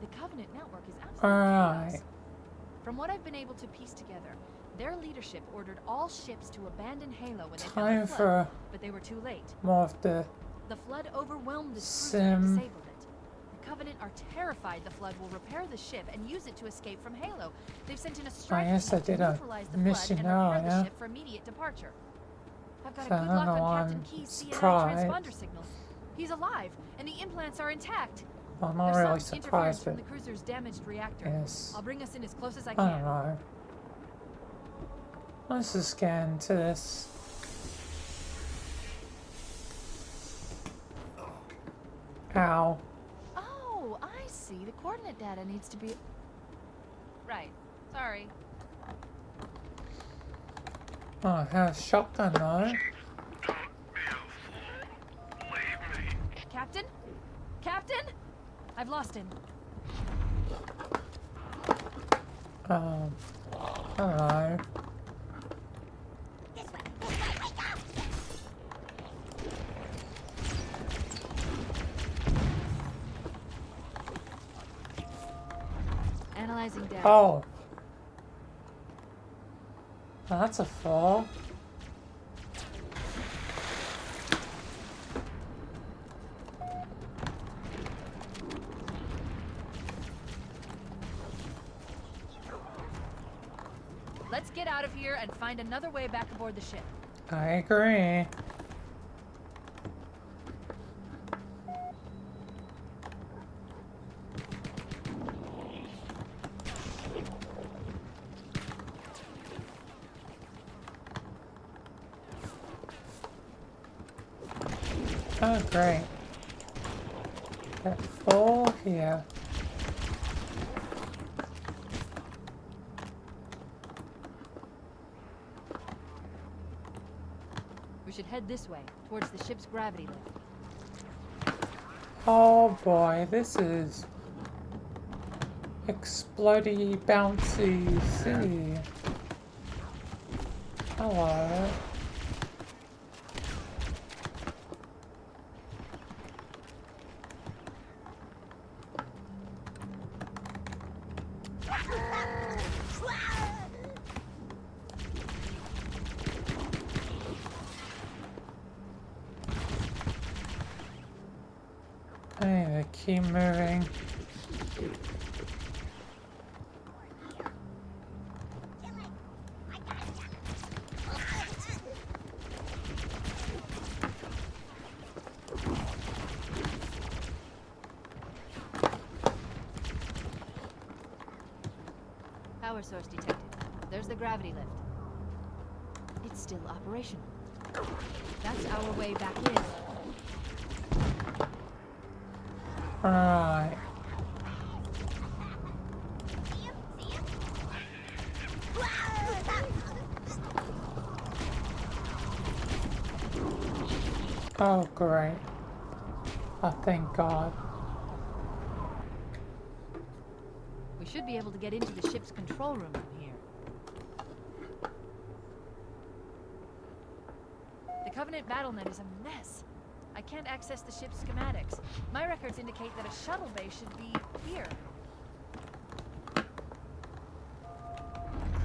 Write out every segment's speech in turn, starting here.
The Covenant network is absolute Alright. chaos. From what I've been able to piece together, their leadership ordered all ships to abandon Halo when they found the flood, but they were too late. More of the The flood overwhelmed the cruiser Sim. and disabled it. The Covenant are terrified the flood will repair the ship and use it to escape from Halo. They've sent in a strike guess I team to did a neutralize the mission flood and repair the earlier. ship for immediate departure. I've got So a good I lock don't know on why Captain I'm Key's CNN surprised. transponder signals. He's alive, and the implants are intact. I'm not There's really some surprised, interference from but the cruiser's damaged reactor. yes. I'll bring us in as close as I I don't can. know. Let's just get into this. Ow. Oh, I see. The coordinate data needs to be... Right. Sorry. Oh, I have a shotgun though. Captain? Captain? I've lost him. I don't know. Analyzing data. Oh. That's a fall. Let's get out of here and find another way back aboard the ship. I agree. Oh, great. Get full here. We should head this way, towards the ship's gravity lift. Oh boy, this is explodey bouncy sea. Hello. I need to keep moving. Power source detected. There's the gravity lift. It's still operational. That's our way back in. Alright. Oh great. Oh thank God. We should be able to get into the ship's control room from here. The Covenant BattleNet is a mess. I can't access the ship's schematics. My records indicate that a shuttle bay should be here.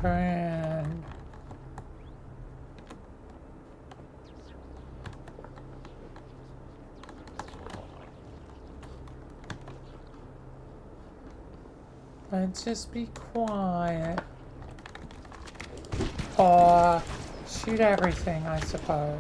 Friend. Let's just be quiet. Or shoot everything, I suppose.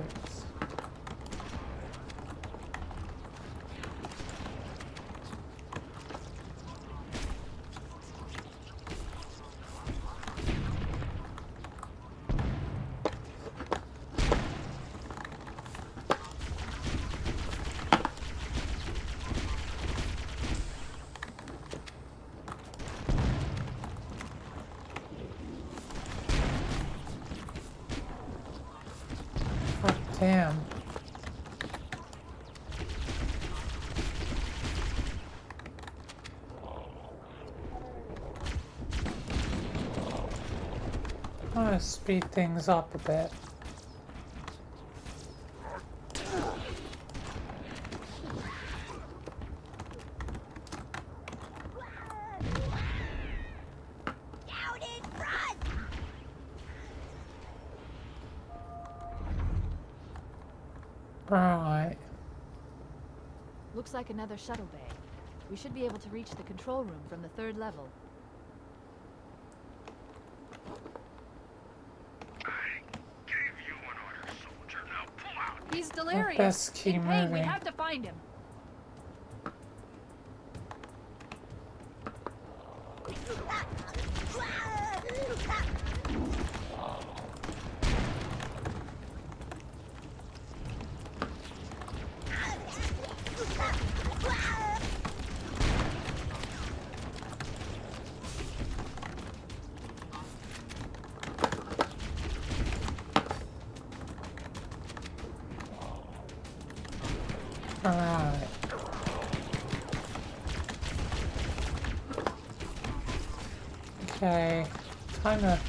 Damn. I'm gonna speed things up a bit. Right. Looks like another shuttle bay. We should be able to reach the control room from the 3rd level. He's delirious. Best keep In pain. We moving. have to find him. Alright. Okay. Time to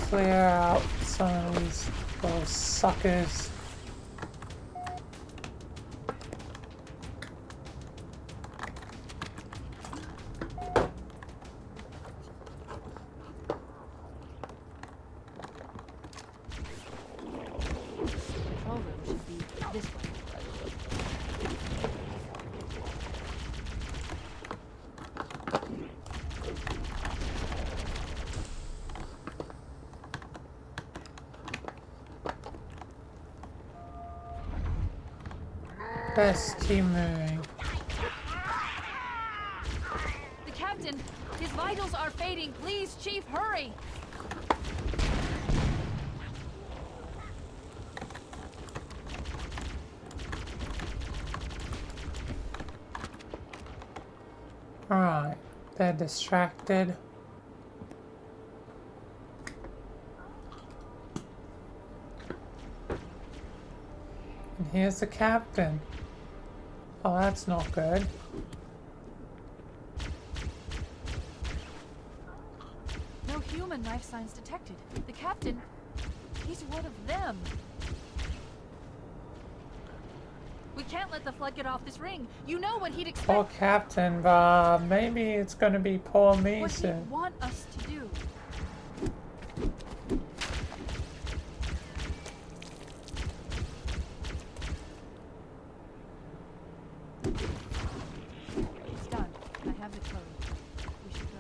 clear out some of these little suckers. Control room should be this way. Best keep moving. The captain! His vitals are fading. Please, Chief, hurry! Alright. They're distracted. And here's the captain. Oh, that's not good. No human life signs detected. The captain, he's one of them. We can't let the flood get off this ring. You know what he'd expect. Poor captain, but maybe it's gonna be poor me What he'd soon. want us to do. It's done. I have the code. We should go.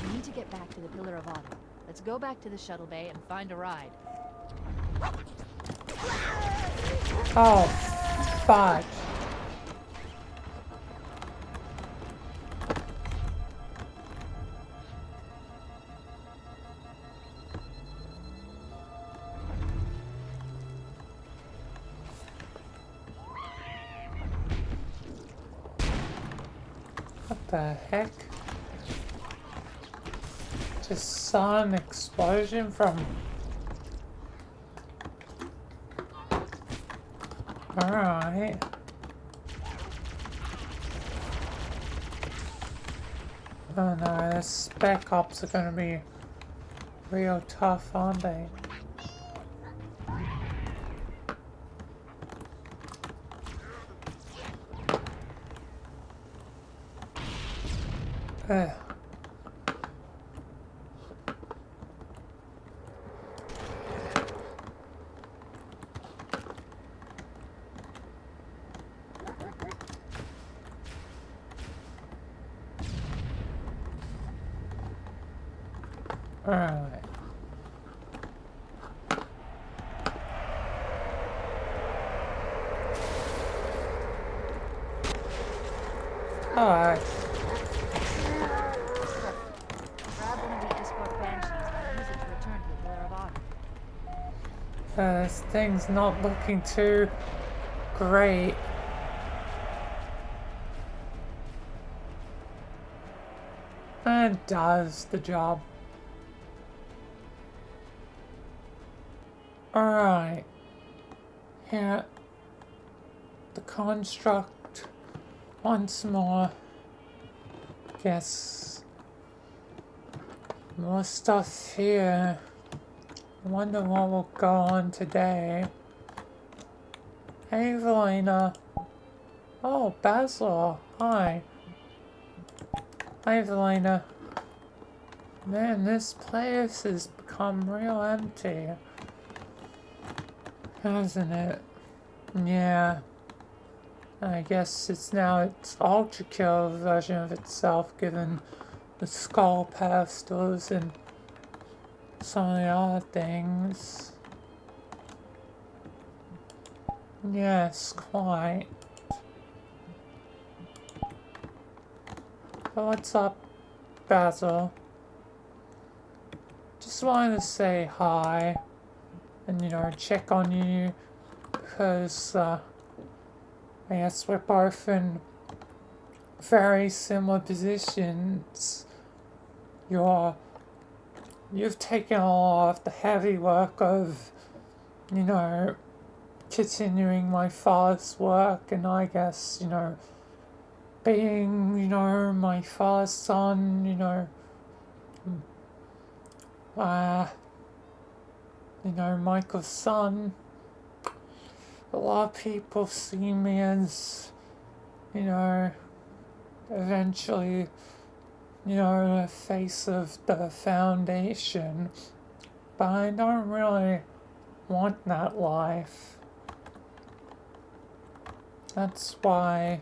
We need to get back to the Pillar of Autumn. Let's go back to the shuttle bay and find a ride. Oh, fudge. What the heck? Just saw an explosion from... Alright. Oh no, the spec ops are gonna be real tough, aren't they? Ugh. Alright. Alright. Grab one of the escort banshees and use it to return to the Pillar of Autumn. This thing's not looking too great. It does the job. Alright. Here. The construct. Once more. Guess. More stuff here. I wonder what will go on today. Hey, Vilayna. Oh, Basil. Hi. Hi, Vilayna. Man, this place is become real empty, hasn't it? Yeah. I guess it's now its ultra kill version of itself, given the skull pedestals and some of the other things. Yes, quite. But what's up, Basil? Just wanted to say hi and, you know, check on you because I guess we're both in very similar positions. You've taken a lot of the heavy work of, you know, continuing my father's work, and I guess, you know, being, you know, my father's son, you know, Michael's son. A lot of people see me as, you know, eventually, you know, the face of the foundation. But I don't really want that life. That's why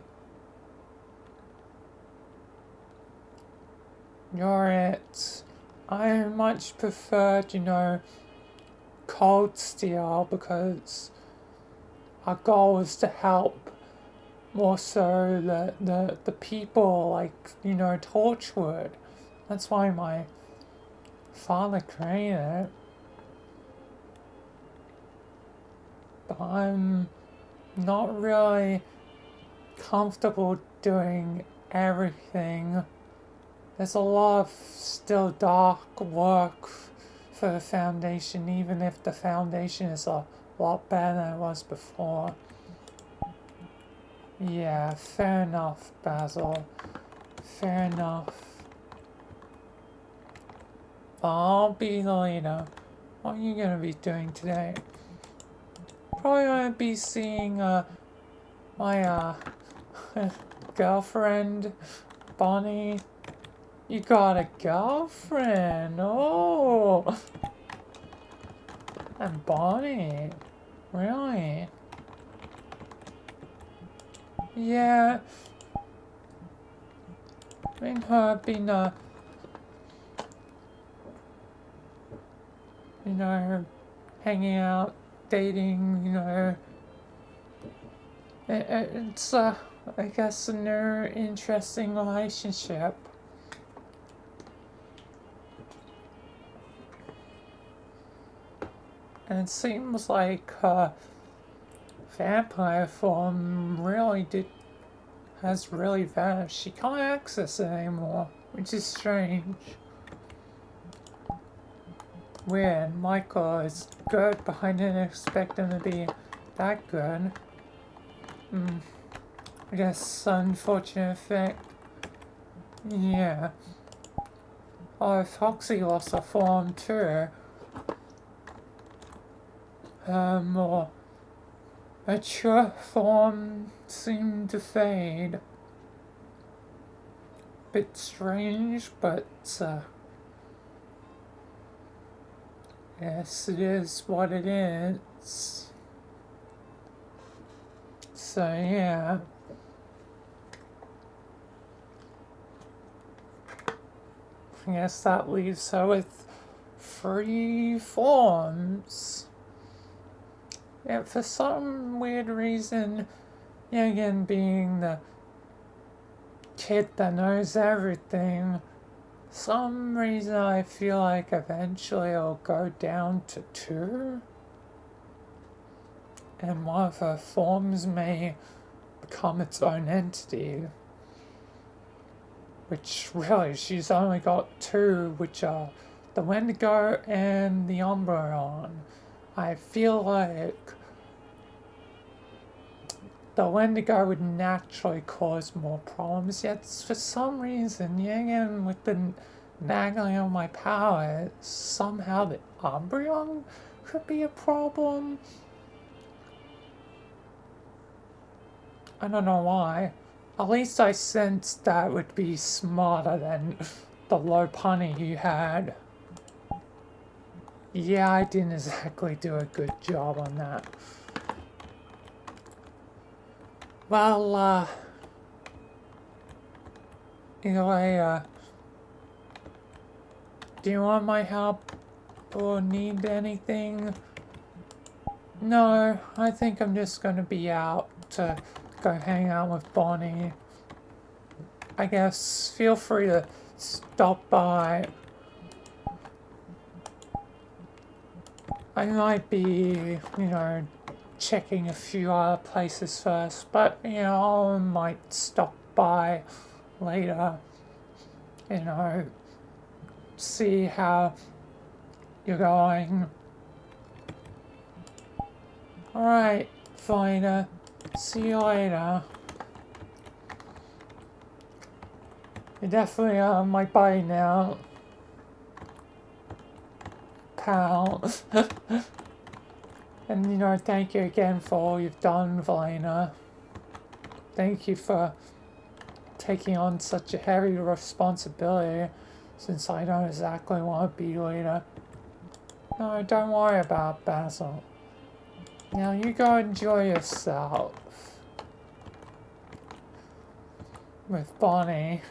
you're it. I much preferred, you know, Cold Steel because our goal was to help more so the people, like, you know, Torchwood. That's why my father created it. But I'm not really comfortable doing everything. There's a lot of still dark work for the Foundation, even if the Foundation is a lot better than it was before. Yeah, fair enough, Basil. Fair enough. I'll be the leader. What are you gonna be doing today? Probably gonna be seeing my girlfriend, Bonnie. You got a girlfriend? Oh! And Bonnie? Really? Yeah. Me and her have been, you know, hanging out, dating, you know. It's, I guess, a new, interesting relationship. And it seems like vampire form has really vanished. She can't access it anymore, which is strange. Weird. Michael is good, but I didn't expect him to be that good. I guess unfortunate effect. Yeah. Oh, Foxy lost her form too. More mature form seemed to fade. Bit strange, but yes, it is what it is. So yeah. I guess that leaves her with 3 forms. Yeah, for some weird reason, yeah, again, being the kid that knows everything, some reason I feel like eventually it'll go down to 2. And one of her forms may become its own entity. Which really, she's only got 2, which are the Wendigo and the Umbreon. I feel like the Wendigo would naturally cause more problems, yet for some reason, yeah, again, with the nagging on my powers, somehow the Umbreon could be a problem. I don't know why. At least I sensed that would be smarter than the low punny you had. Yeah, I didn't exactly do a good job on that. Well, anyway, do you want my help or need anything? No, I think I'm just gonna be out to go hang out with Bonnie. I guess feel free to stop by. I might be, checking a few other places first, but, I might stop by later, see how you're going. Alright, Vilayna, see you later. You're definitely on my body now, pal. And, thank you again for all you've done, Vilayna. Thank you for taking on such a heavy responsibility, since I don't exactly want to be leader. No, don't worry about Basil. Now you go enjoy yourself with Bonnie.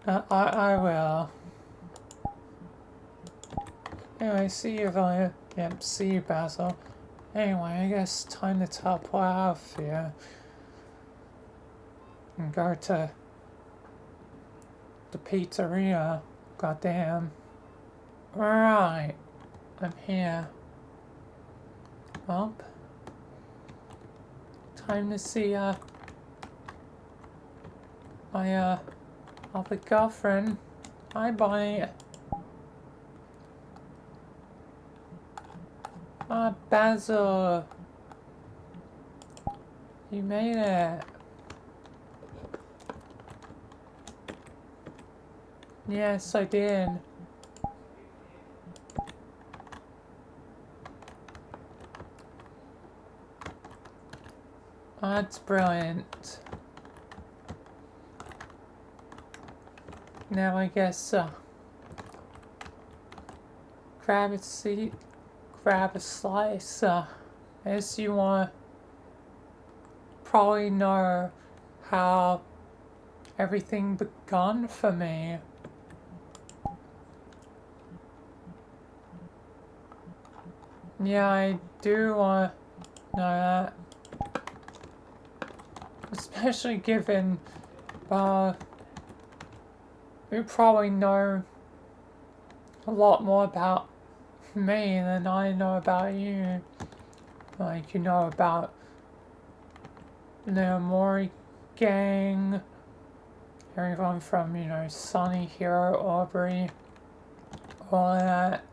I will. Anyway, see you, Vilayna. Yep, see you, Basil. Anyway, I guess time to teleport out of here and go to the pizzeria. Goddamn. Alright, I'm here. Well, time to see my other girlfriend. Hi, Bonnie. Ah, Basil. You made it. Yes, I did. That's brilliant. Now I guess, grab a seat, grab a slice, as you want. Probably know how everything begun for me. Yeah, I do want to know that. Especially given, you probably know a lot more about me than I know about you. Like, you know about the Mori gang, everyone from, Sunny, Hero, Aubrey, all that.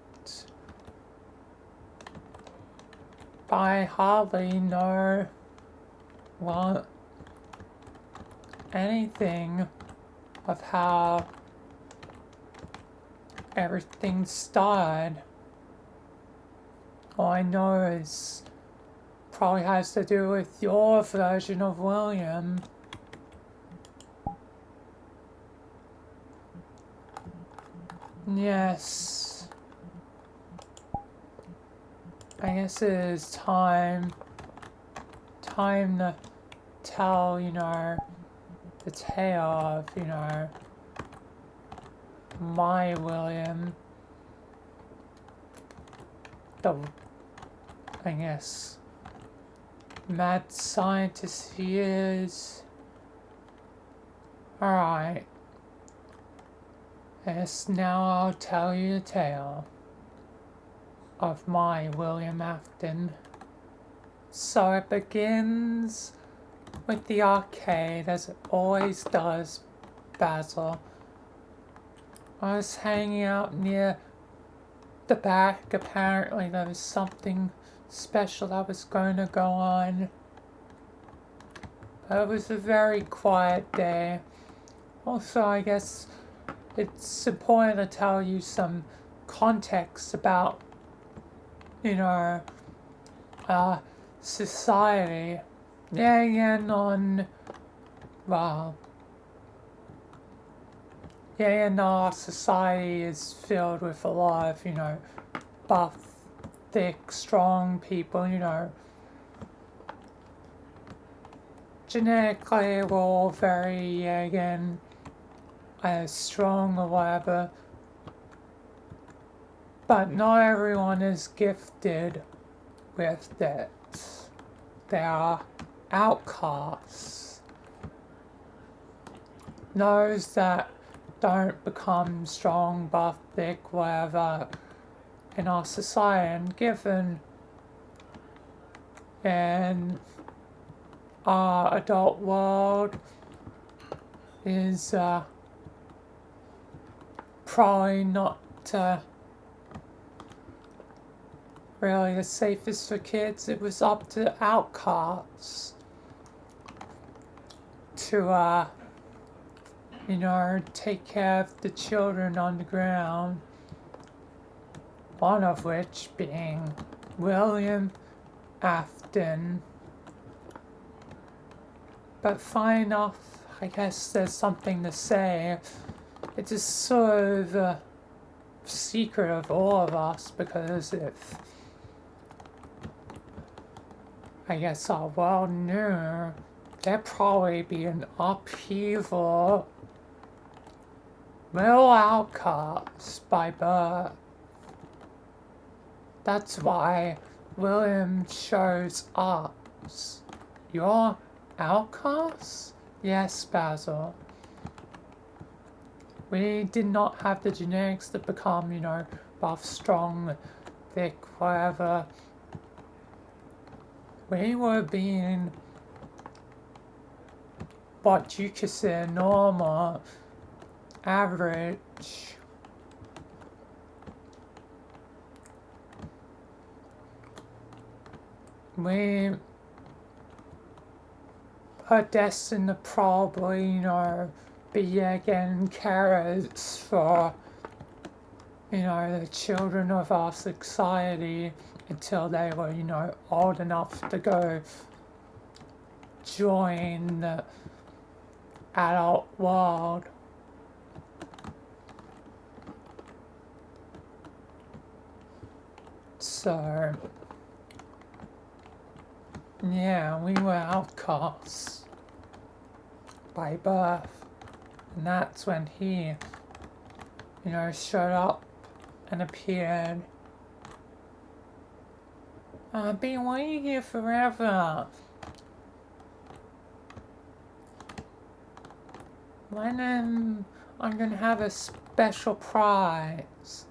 But I hardly know, anything of how everything started. All I know is probably has to do with your version of William. Yes. I guess it is time to tell, the tale of, my William. The, I guess, mad scientist he is. Alright. Yes, now I'll tell you the tale of my William Afton. So it begins with the arcade, as it always does, Basil. I was hanging out near the back. Apparently there was something special that was going to go on. But it was a very quiet day. Also, I guess it's important to tell you some context about, society. Yeah, again, on, yeah, and our society is filled with a lot of, buff, thick, strong people, genetically we're all very, again, strong or whatever. But not everyone is gifted with it. They are outcasts. Those that don't become strong, buff, thick, whatever in our society, and given in our adult world is probably not really the safest for kids. It was up to outcasts to take care of the children on the ground, one of which being William Afton. But funny enough, I guess there's something to say. It's a sort of a secret of all of us, because if I guess our world knew, there'd probably be an upheaval. Little outcasts by birth. That's why William chose us. You're outcasts? Yes, Basil. We did not have the genetics to become, buff, strong, thick, whatever. We were being what you could say normal, average. We are destined to probably, be again carers for, the children of our society until they were, old enough to go join the adult world. So, yeah, we were outcasts by birth, and that's when he, showed up and appeared. I've been waiting here forever. When I'm gonna have a special prize.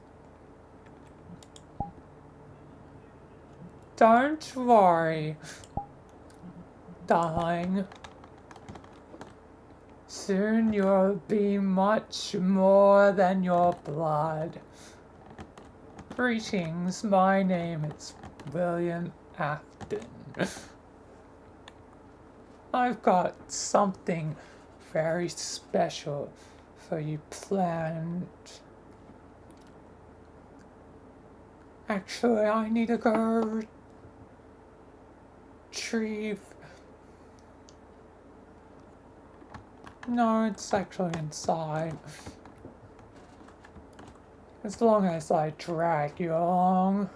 Don't worry, darling. Soon you'll be much more than your blood. Greetings, my name is William Afton. I've got something very special for you planned. Actually, I need to go retrieve. No, it's actually inside. As long as I drag you along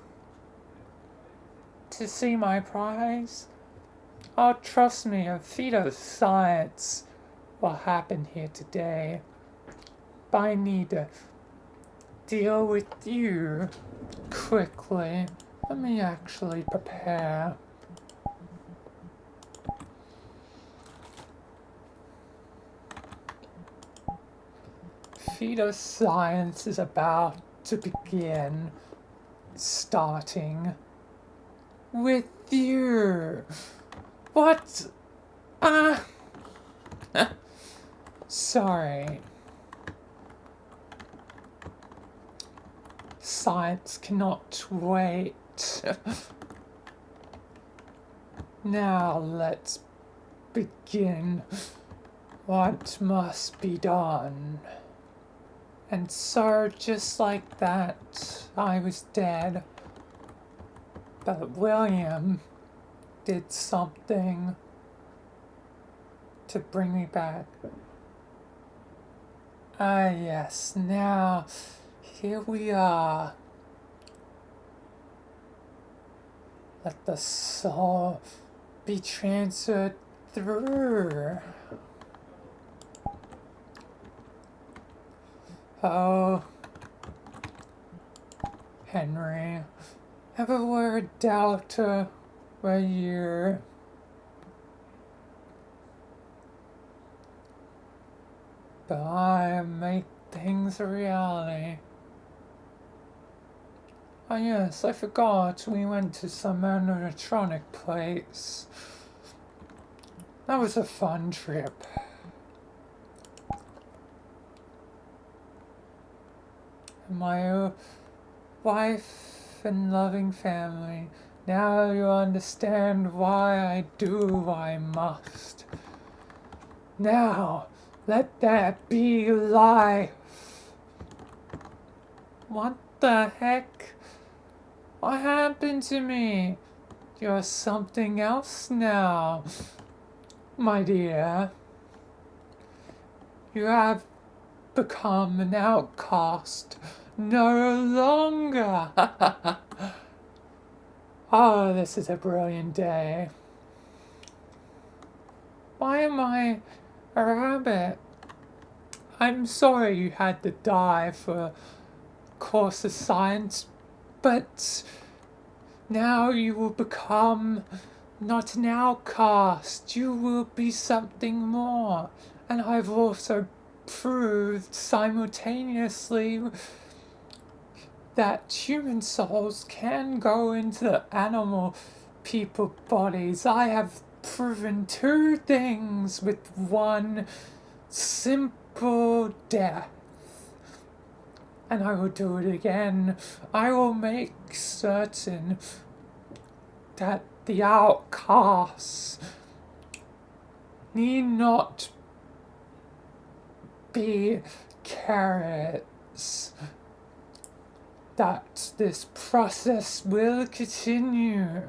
to see my prize, oh, trust me, a feat of science will happen here today. But I need to deal with you quickly. Let me actually prepare. Feat of science is about to begin, starting with you. What? Sorry. Science cannot wait. Now let's begin what must be done. And so, just like that, I was dead. But William did something to bring me back. Ah, yes, now, here we are. Let the soul be transferred through. Oh, Henry, ever were a doubter were you? But I make things a reality. Oh yes, I forgot we went to some animatronic place. That was a fun trip. My wife and loving family. Now you understand why I do what I must. Now, let that be life. What the heck? What happened to me? You're something else now, my dear. You have become an outcast. No longer. Oh, this is a brilliant day. Why am I a rabbit? I'm sorry you had to die for a course of science, but now you will become not an outcast. You will be something more. And I've also proved simultaneously that human souls can go into animal people bodies. I have proven two things with one simple death. And I will do it again. I will make certain that the outcasts need not be carrots. That this process will continue.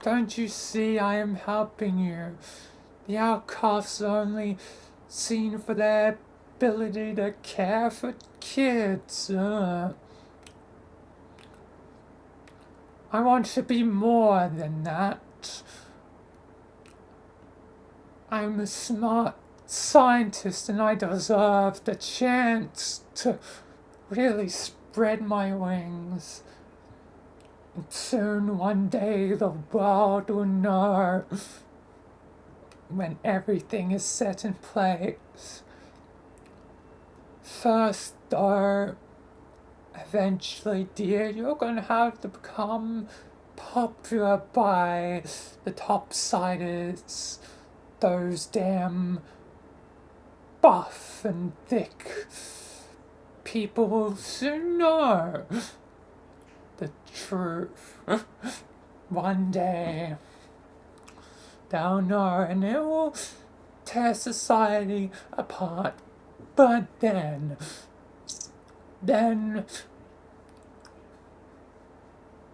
Don't you see I am helping you? The outcasts are only seen for their ability to care for kids. I want to be more than that. I'm a smart scientist and I deserve the chance to really spread my wings. And soon one day the world will know when everything is set in place. First though, eventually dear, you're gonna have to become popular by the topsiders, those damn buff and thick people will soon know the truth. One day they'll know and it will tear society apart. But then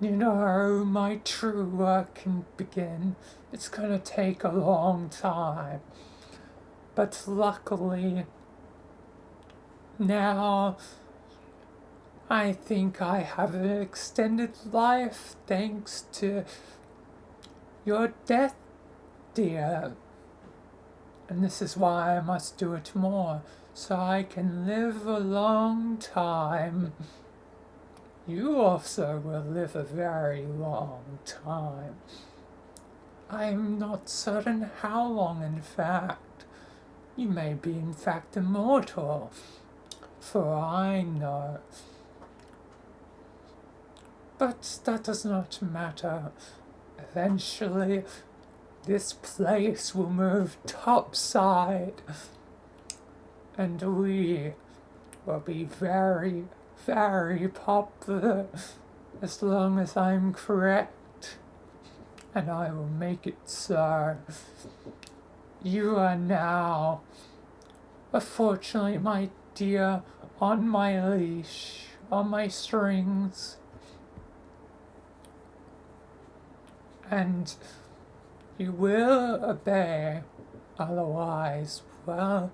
you know, my true work can begin. It's gonna take a long time. But luckily, now I think I have an extended life thanks to your death, dear. And this is why I must do it more, so I can live a long time. You also will live a very long time. I'm not certain how long, in fact. You may be, in fact, immortal, for all I know. But that does not matter. Eventually, this place will move topside, and we will be very, very popular as long as I'm correct, and I will make it so. You are now, unfortunately, my dear, on my leash, on my strings, and you will obey, otherwise, well,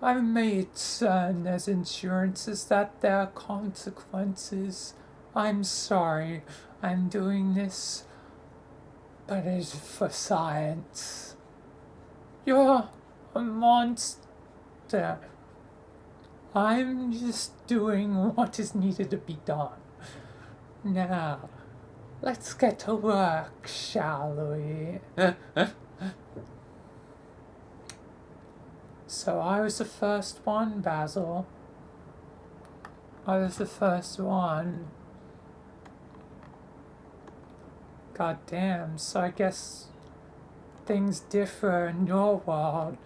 I've made certain as insurances that there are consequences. I'm sorry I'm doing this, but it's for science. You're a monster. I'm just doing what is needed to be done. Now, let's get to work, shall we? So I was the first one, Basil. I was the first one. God damn, so I guess things differ in your world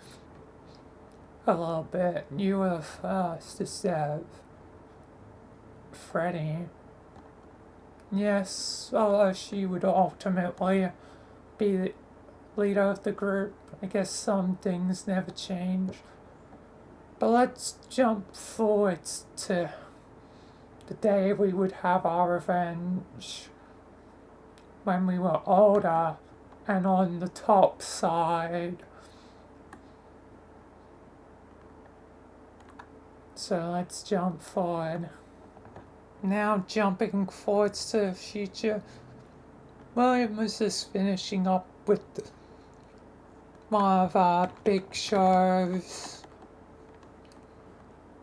a little bit. You were the first instead of Freddy. Yes, although she would ultimately be the leader of the group. I guess some things never change. But let's jump forwards to the day we would have our revenge. When we were older and on the top side. So let's jump forward. Now jumping forwards to the future. William was just finishing up with one of our big shows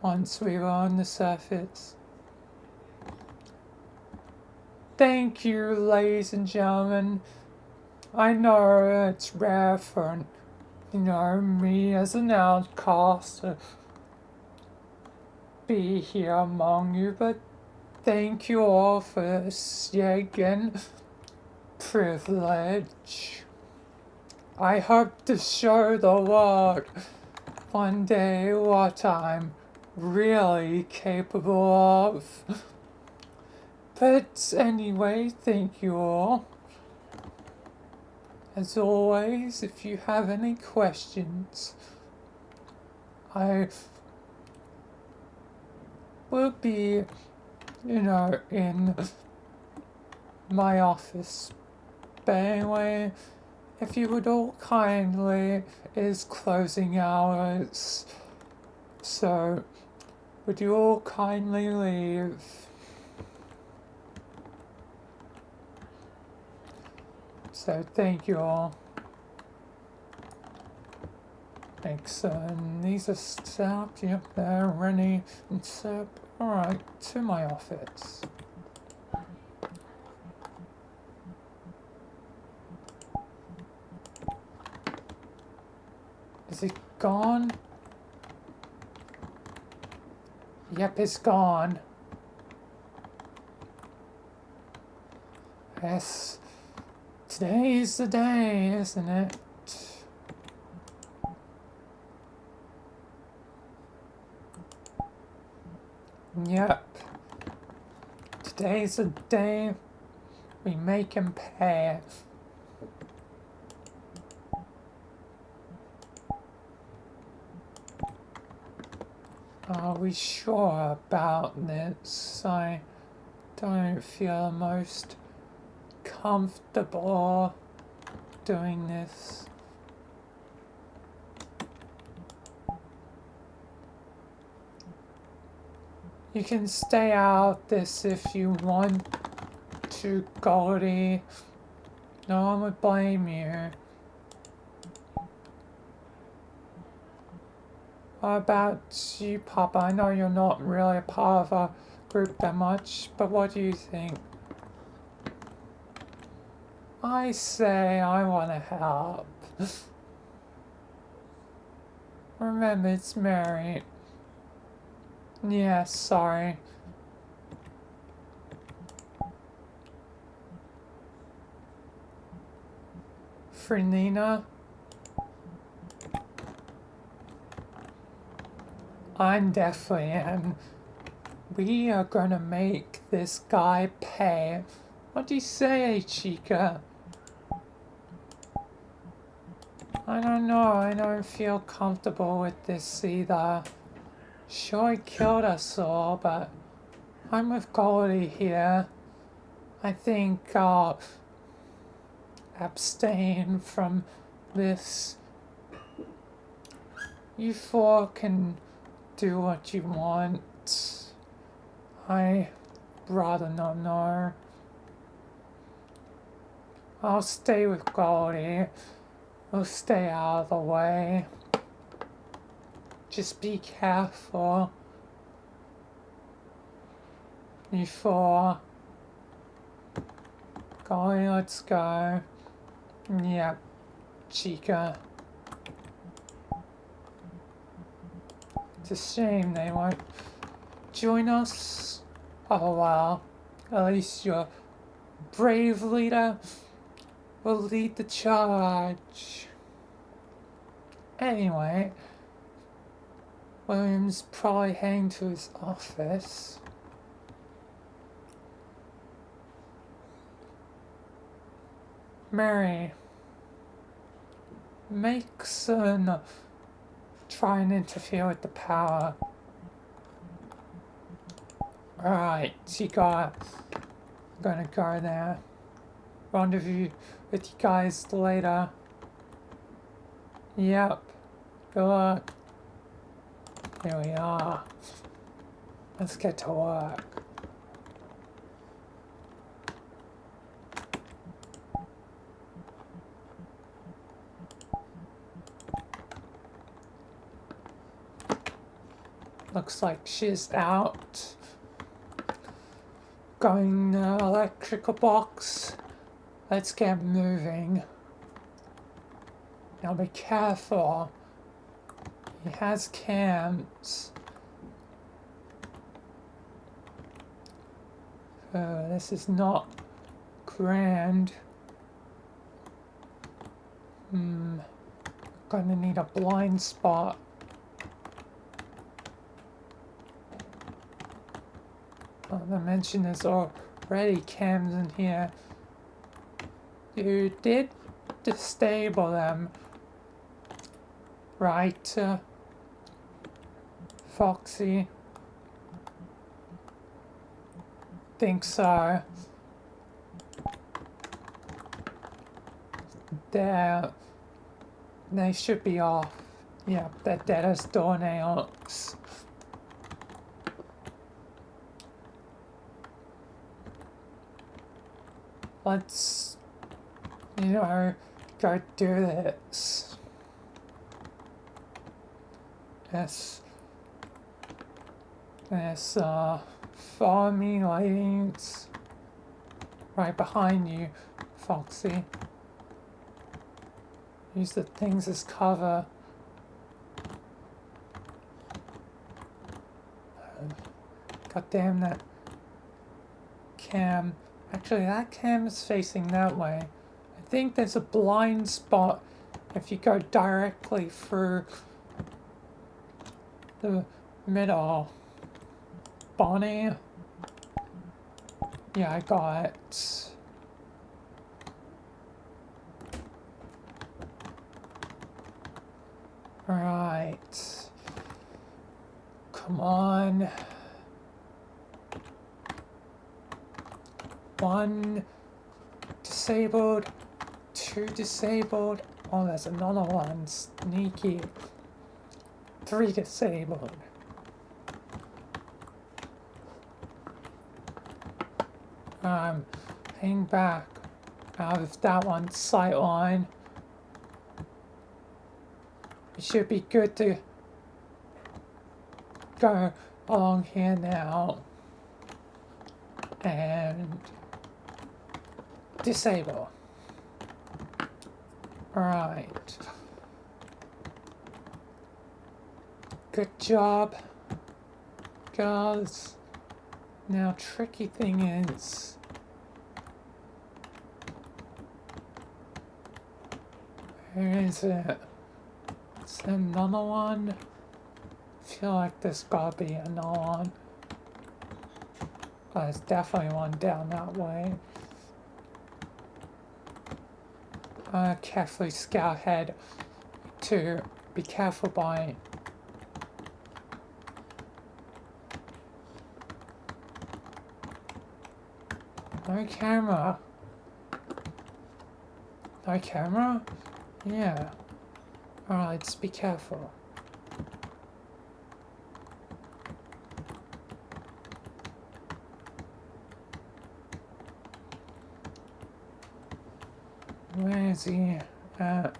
once we were on the surface. Thank you, ladies and gentlemen. I know it's rare for, me as an outcast to be here among you, but thank you all for this yet again privilege. I hope to show the world one day what I'm really capable of. But anyway, thank you all. As always, if you have any questions, I will be, in my office. But anyway, if you would all kindly, is closing hours. So, would you all kindly leave? So thank you all. Thanks, these are set up, yep, they're ready and set up. Alright, to my office. Is it gone? Yep, it's gone. Yes. Today's the day, isn't it? Yep. Today's the day we make him pay. Are we sure about this? I don't feel most comfortable doing this. You can stay out this if you want to, Goldie. No one would blame you. What about you, Papa? I know you're not really a part of a group that much, but what do you think? I say I want to help. Remember, it's Mary. Yeah, sorry. Vilayna? I'm definitely in. We are gonna make this guy pay. What do you say, Chica? I don't know, I don't feel comfortable with this either. Sure, he killed us all, but I'm with Goldie here. I think I'll abstain from this. You four can do what you want. I rather not know. I'll stay with Goldie. We'll stay out of the way. Just be careful. Before. Goldie, let's go. Yep, Chica. It's a shame they won't join us. Oh well, at least your brave leader will lead the charge. Anyway, William's probably heading to his office. Mary, make certain try and interfere with the power. Alright, you got. I'm gonna go there. Rendezvous with you guys later. Yep. Good luck. Here we are. Let's get to work. Looks like she's out. Going electrical box. Let's get moving. Now be careful. He has cams. This is not grand. Gonna need a blind spot. I mentioned there's already cams in here. You did disable them, right, Foxy? Think so. They should be off. Yeah, they're dead as doornails. Let's, go do this. There's farming lights right behind you, Foxy. Use the things as cover. God damn that cam. Actually, that cam is facing that way. I think there's a blind spot if you go directly through the middle. Bonnie? Yeah, I got it. Right. Come on. 1 disabled, 2 disabled. Oh, there's another one. Sneaky. 3 disabled. Hang back out of that one's sight line. It should be good to go along here now and disable. Alright. Good job, girls. Now, tricky thing is, where is it? Is there another one? I feel like there's gotta be another one. Oh, there's definitely one down that way. Carefully scout ahead to be careful by. No camera. No camera? Yeah. Alright, let's be careful. Where is he at?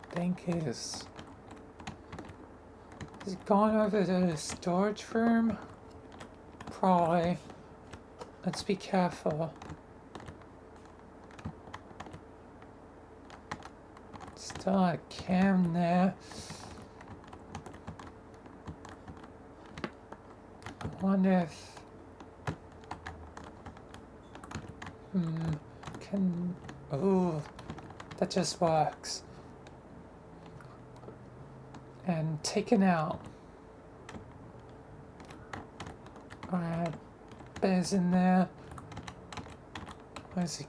I think he's gone over to the storage room? Probably. Let's be careful. Still a cam there. I wonder if... can... Ooh, that just works. And taken out. Alright, Bear's in there. What is he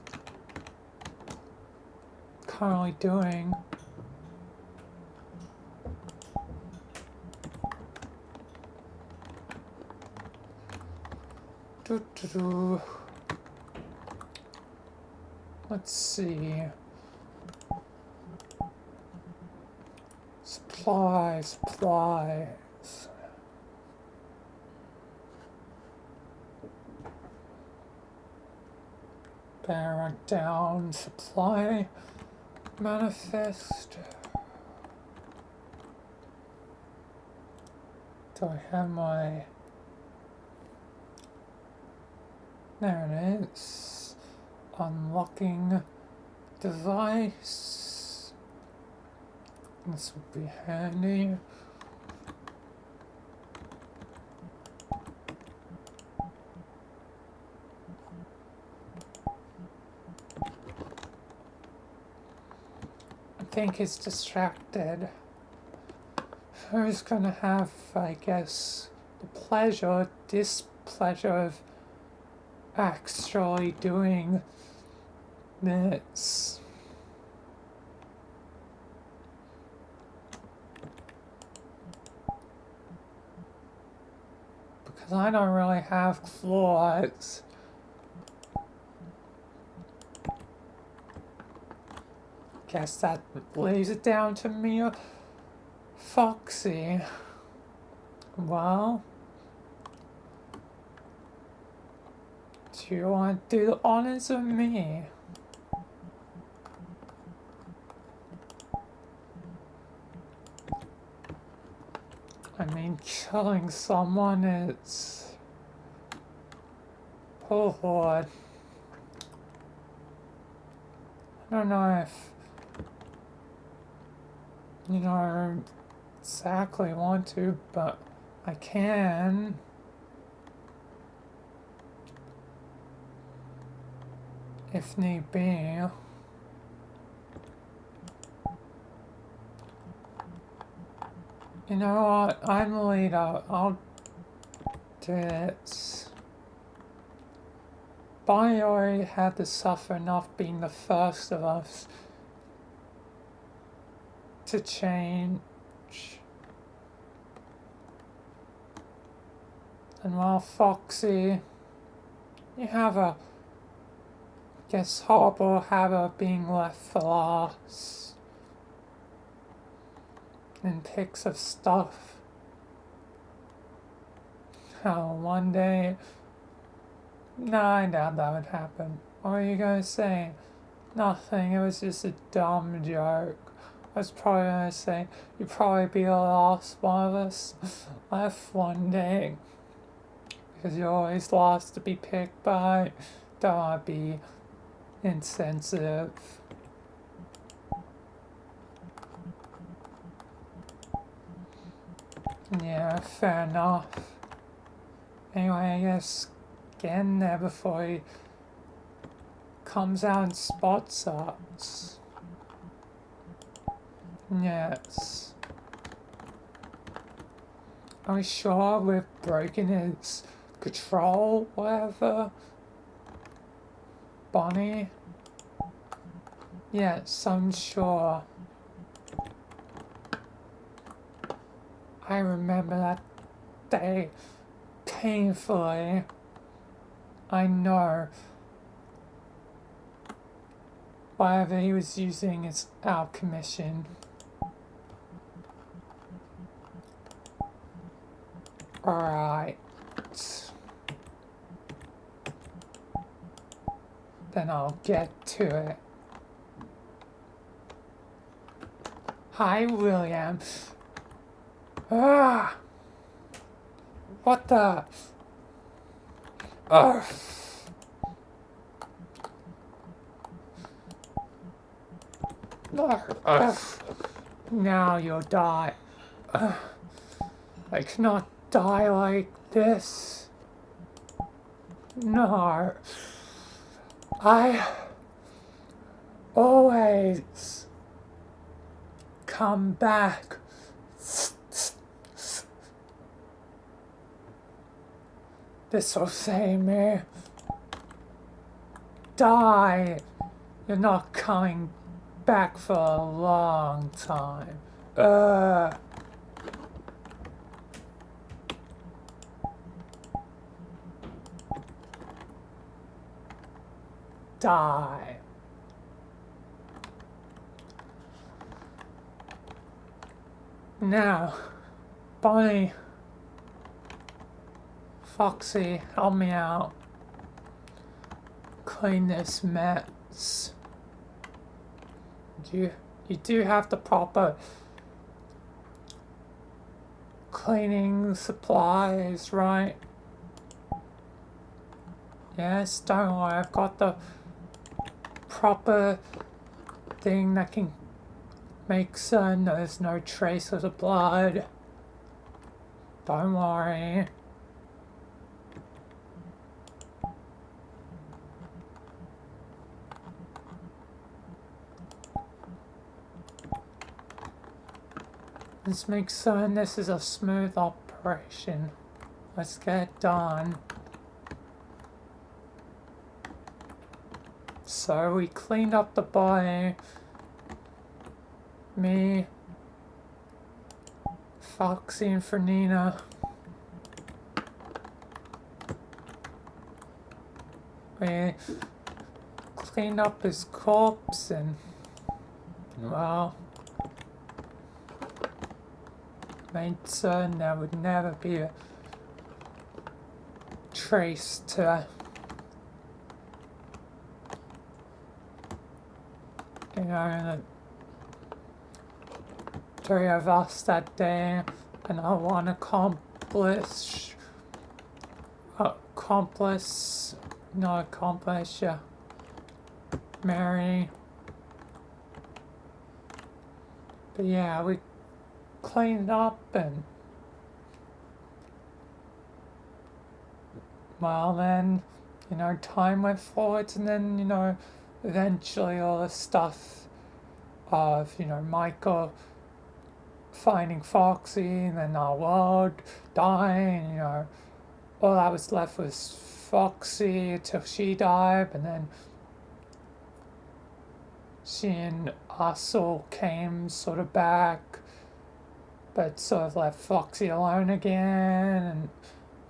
currently doing? Doo-doo-doo. Let's see. Supplies. Bear down. Supply. Manifest. Do I have my... There it is. Unlocking device. This would be handy. I think he's distracted. Who's gonna have, I guess, the pleasure, displeasure of actually doing this? Because I don't really have claws. Guess that lays it down to me or Foxy. Well, do you want to do the honors of me? I mean, killing someone is... Oh Lord. I don't know if... you know, I exactly want to, but I can. If need be. You know what? I'm the leader. I'll do it. Bonnie already had to suffer enough being the first of us to change. And while Foxy, you have a, guess, horrible habit of being left for last. And pics of stuff. Oh, one day. No, I doubt that would happen. What are you gonna say? Nothing, it was just a dumb joke. I was probably gonna say, you'd probably be the last one of us left one day. Because you're always last to be picked by. Don't wanna be insensitive. Yeah, fair enough. Anyway, I guess get in there before he comes out and spots us. Yes. Are we sure we've broken his control, whatever? Bonnie? Yes, I'm sure. I remember that day painfully. I know. Whatever he was using is out of commission. Alright. then I'll get to it. Hi, William. Ah! What the? Ugh. Ugh. Now you'll die. I cannot die like this. No. I always come back. This'll save me. Die. You're not coming back for a long time. Die. Now, Bonnie, Foxy, help me out. Clean this mess. You do have the proper cleaning supplies, right? Yes, don't worry, I've got the proper thing that can make certain there's no traces of blood. Don't worry. Let's make certain this is a smooth operation. Let's get it done. So we cleaned up the body. Me, Foxy, and Fernina. We cleaned up his corpse and, well, made certain there would never be a trace to, you know, the three of us that day, and I want to accomplish, Mary. But yeah, we cleaned up and, well, then, you know, time went forwards, and then, you know, eventually all the stuff of, you know, Michael finding Foxy, and then our world dying, you know, all that was left was Foxy till she died, and then she and us all came sort of back, but sort of left Foxy alone again, and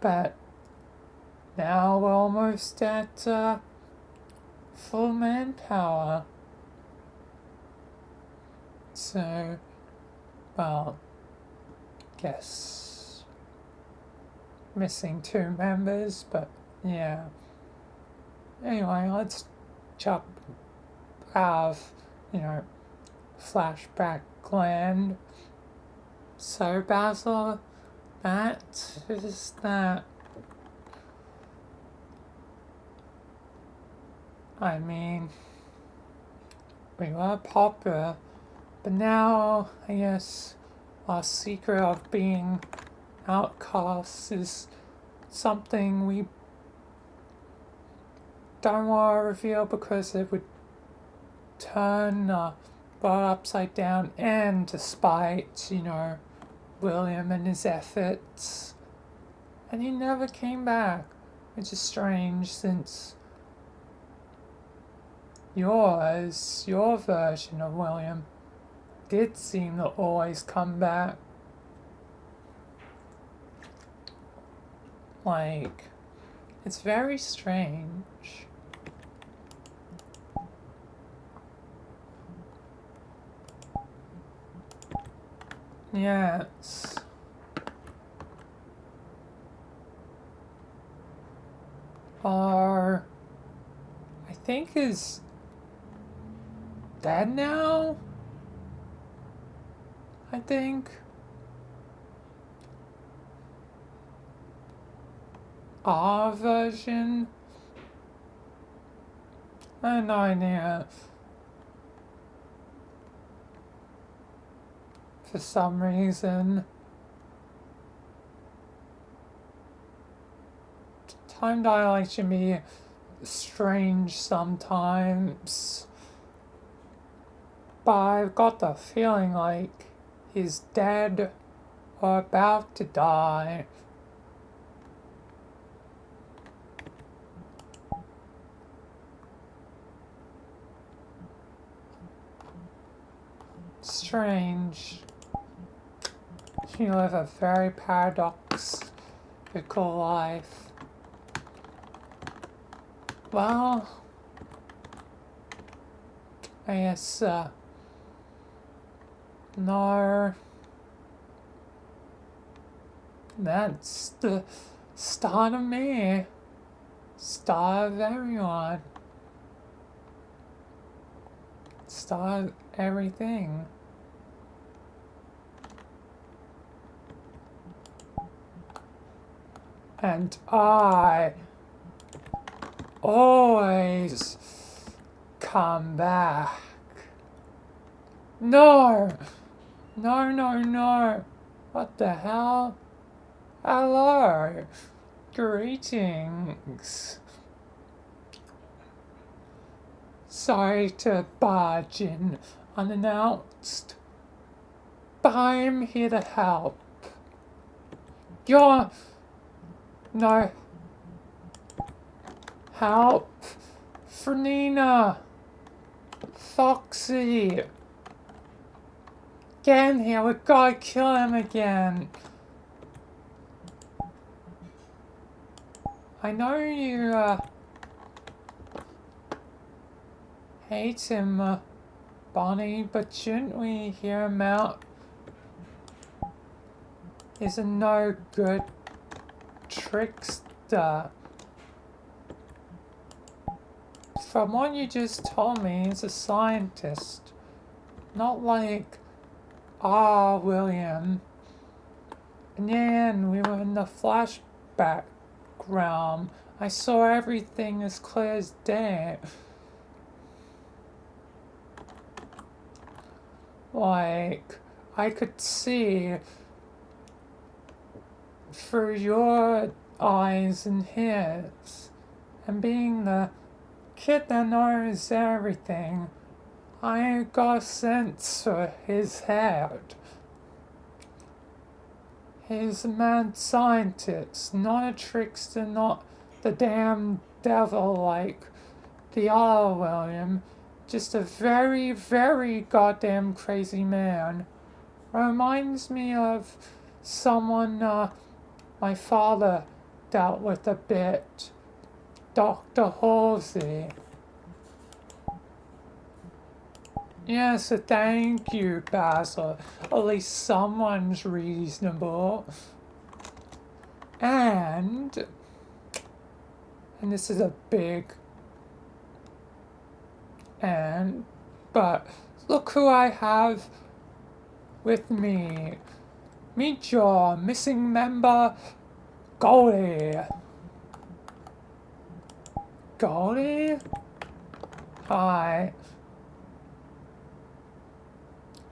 but now we're almost at full manpower. So, well, guess missing 2 members, but yeah. Anyway, let's chop out of, you know, flashback land. So, Basil, that is that. I mean, we were popular, but now, I guess, our secret of being outcasts is something we don't want to reveal because it would turn the world upside down, and despite, you know, William and his efforts, and he never came back, which is strange since your version of William did seem to always come back. Like, it's very strange. Yes. Or I think is dead now. I think. Our version. I have no idea. For some reason. Time dilation be strange sometimes. But I've got the feeling like he's dead or about to die. Strange. You live a very paradoxical life. Well, I guess, no. That's the start of me. Start of everyone. Start of everything. And I always come back. No! No, no, no. What the hell? Hello. Greetings. Sorry to barge in unannounced, but I'm here to help. You're no help. Fernina. Foxy. Get in here, we gotta kill him again. I know you, hate him, Bonnie, but shouldn't we hear him out? He's a no good trickster. From what you just told me, he's a scientist. Not like William. And yeah, and we were in the flashback realm. I saw everything as clear as day. Like, I could see through your eyes and his. And being the kid that knows everything, I got a sense for his head. He's a mad scientist, not a trickster, not the damn devil like the other William. Just a very, very goddamn crazy man. Reminds me of someone my father dealt with a bit. Dr. Halsey. Yes, thank you, Basil. At least someone's reasonable. And this is a big but look who I have with me. Meet your missing member, Goldie. Goldie? Hi.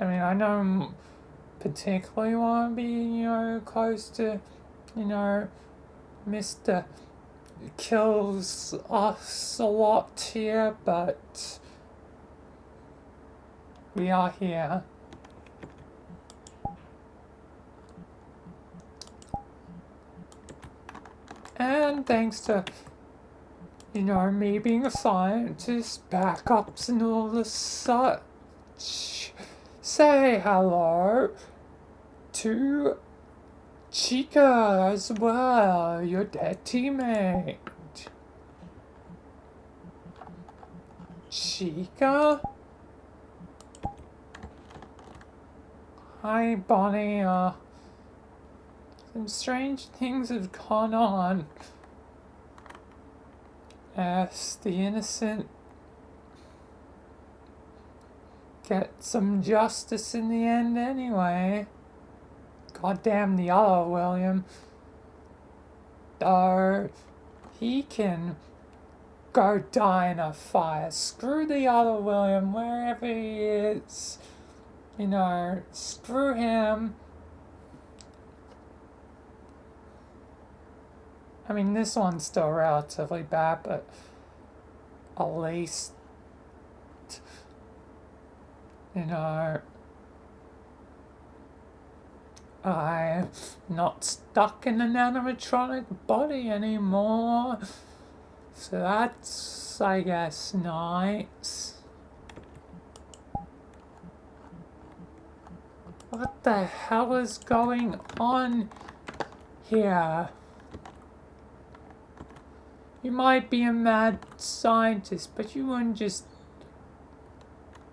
I mean, I don't particularly want to be, close to, Mr. Kills us a lot here, but we are here. And thanks to, me being a scientist, backups and all the such. Say hello to Chica as well, your dead teammate. Chica? Hi, Bonnie. Some strange things have gone on. As the innocent get some justice in the end anyway. Goddamn the other William. Or he can go die in a fire. Screw the other William, wherever he is. You know, screw him. I mean, this one's still relatively bad, but at least, you know, I'm not stuck in an animatronic body anymore. So that's, I guess, nice. What the hell is going on here? You might be a mad scientist, but you wouldn't just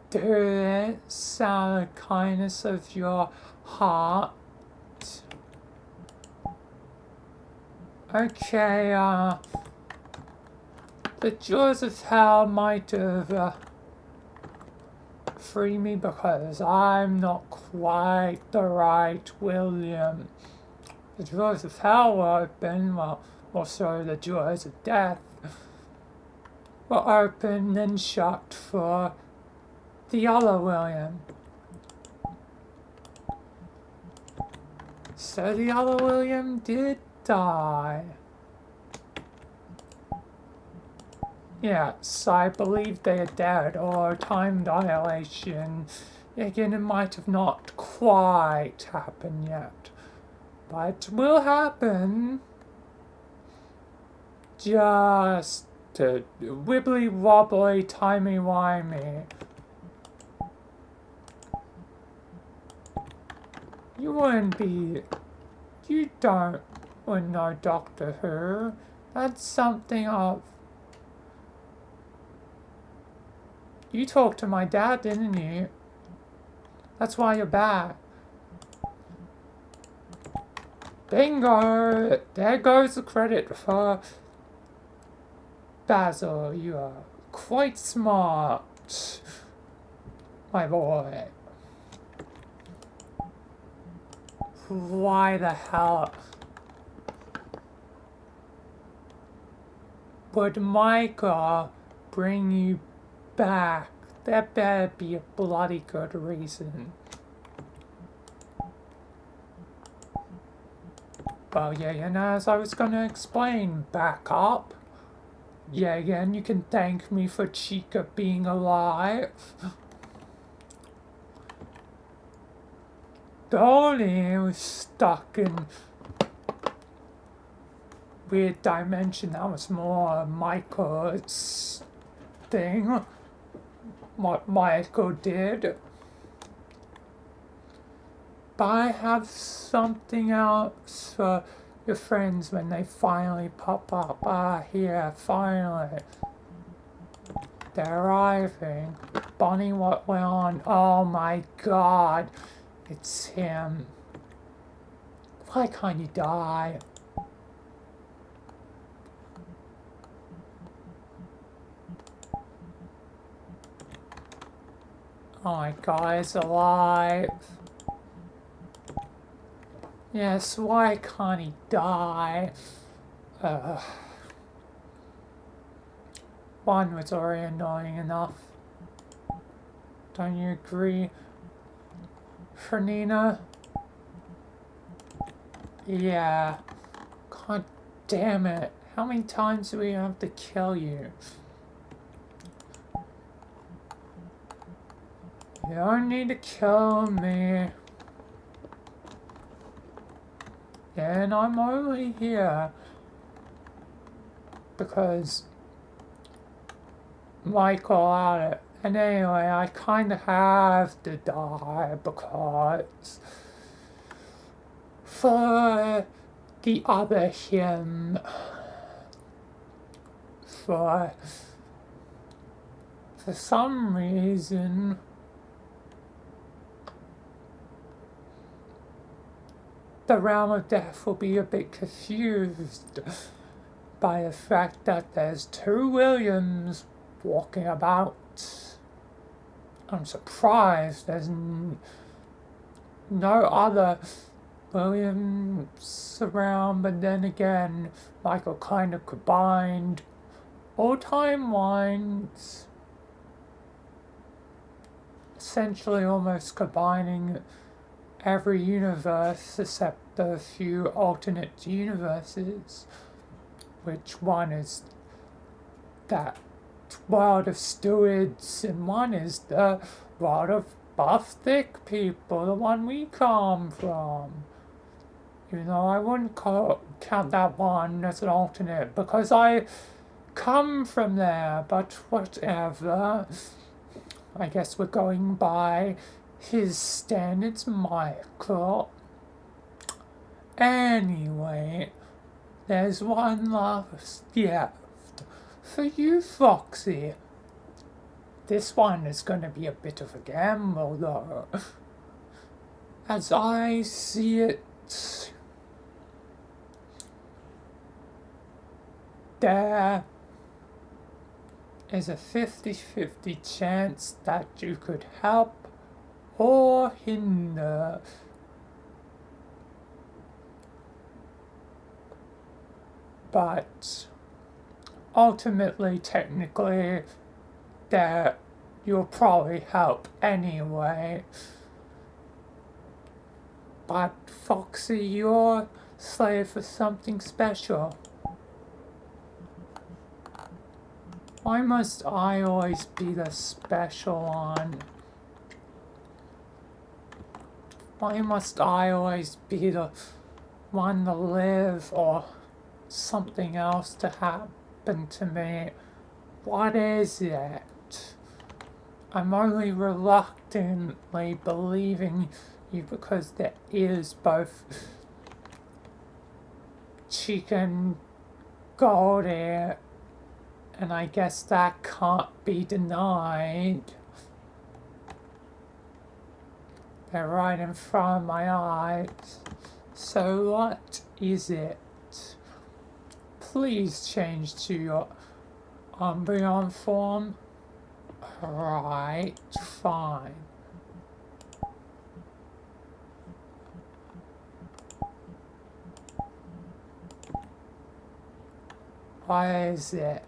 do this out of the kindness of your heart. Okay, the jaws of hell might have freed me because I'm not quite the right William. The jaws of hell were open, well, also the jaws of death were open and shut for the other William. So the other William did die. Yes, I believe they are dead, or time dilation. Again, it might have not quite happened yet, but will happen. Just wibbly wobbly, timey wimey. You wouldn't know Doctor Who. That's something of. You talked to my dad, didn't you? That's why you're back. Bingo! There goes the credit for Basil. You are quite smart, my boy. Why the hell would Micah bring you back? There better be a bloody good reason. Well, yeah, and as I was gonna explain, back up. Yeah, again, you can thank me for Chica being alive. Dolly was stuck in weird dimension. That was more Michael's thing. What Michael did. But I have something else for your friends when they finally pop up. Here, finally. They're arriving. Bonnie, what went on? Oh my god. It's him. Why can't you die? Oh my god, it's alive. Yes, why can't he die? One was already annoying enough. Don't you agree, Fernina? Yeah. God damn it. How many times do we have to kill you? You don't need to kill me. And I'm only here because Michael had it. And anyway, I kind of have to die because for the other him, for some reason, the realm of death will be a bit confused by the fact that there's two Williams walking about. I'm surprised there's no other Williams around, but then again, Michael kind of combined all timelines, essentially almost combining every universe except the few alternate universes. Which one is that world of stewards, and one is the world of buff thick people, the one we come from. Even though I wouldn't count that one as an alternate because I come from there, but whatever. I guess we're going by his standards, Michael. Anyway, there's one last gift for you, Foxy. This one is going to be a bit of a gamble, though. As I see it, there is a 50-50 chance that you could help or hinder. But ultimately, technically, that you'll probably help anyway. But Foxy, you're slave for something special. Why must I always be the special one? Why must I always be the one to live or something else to happen to me? What is it? I'm only reluctantly believing you because there is both chicken Goldie, and I guess that can't be denied. They're right in front of my eyes. So what is it? Please change to your Umbreon form. Right, fine. What is it?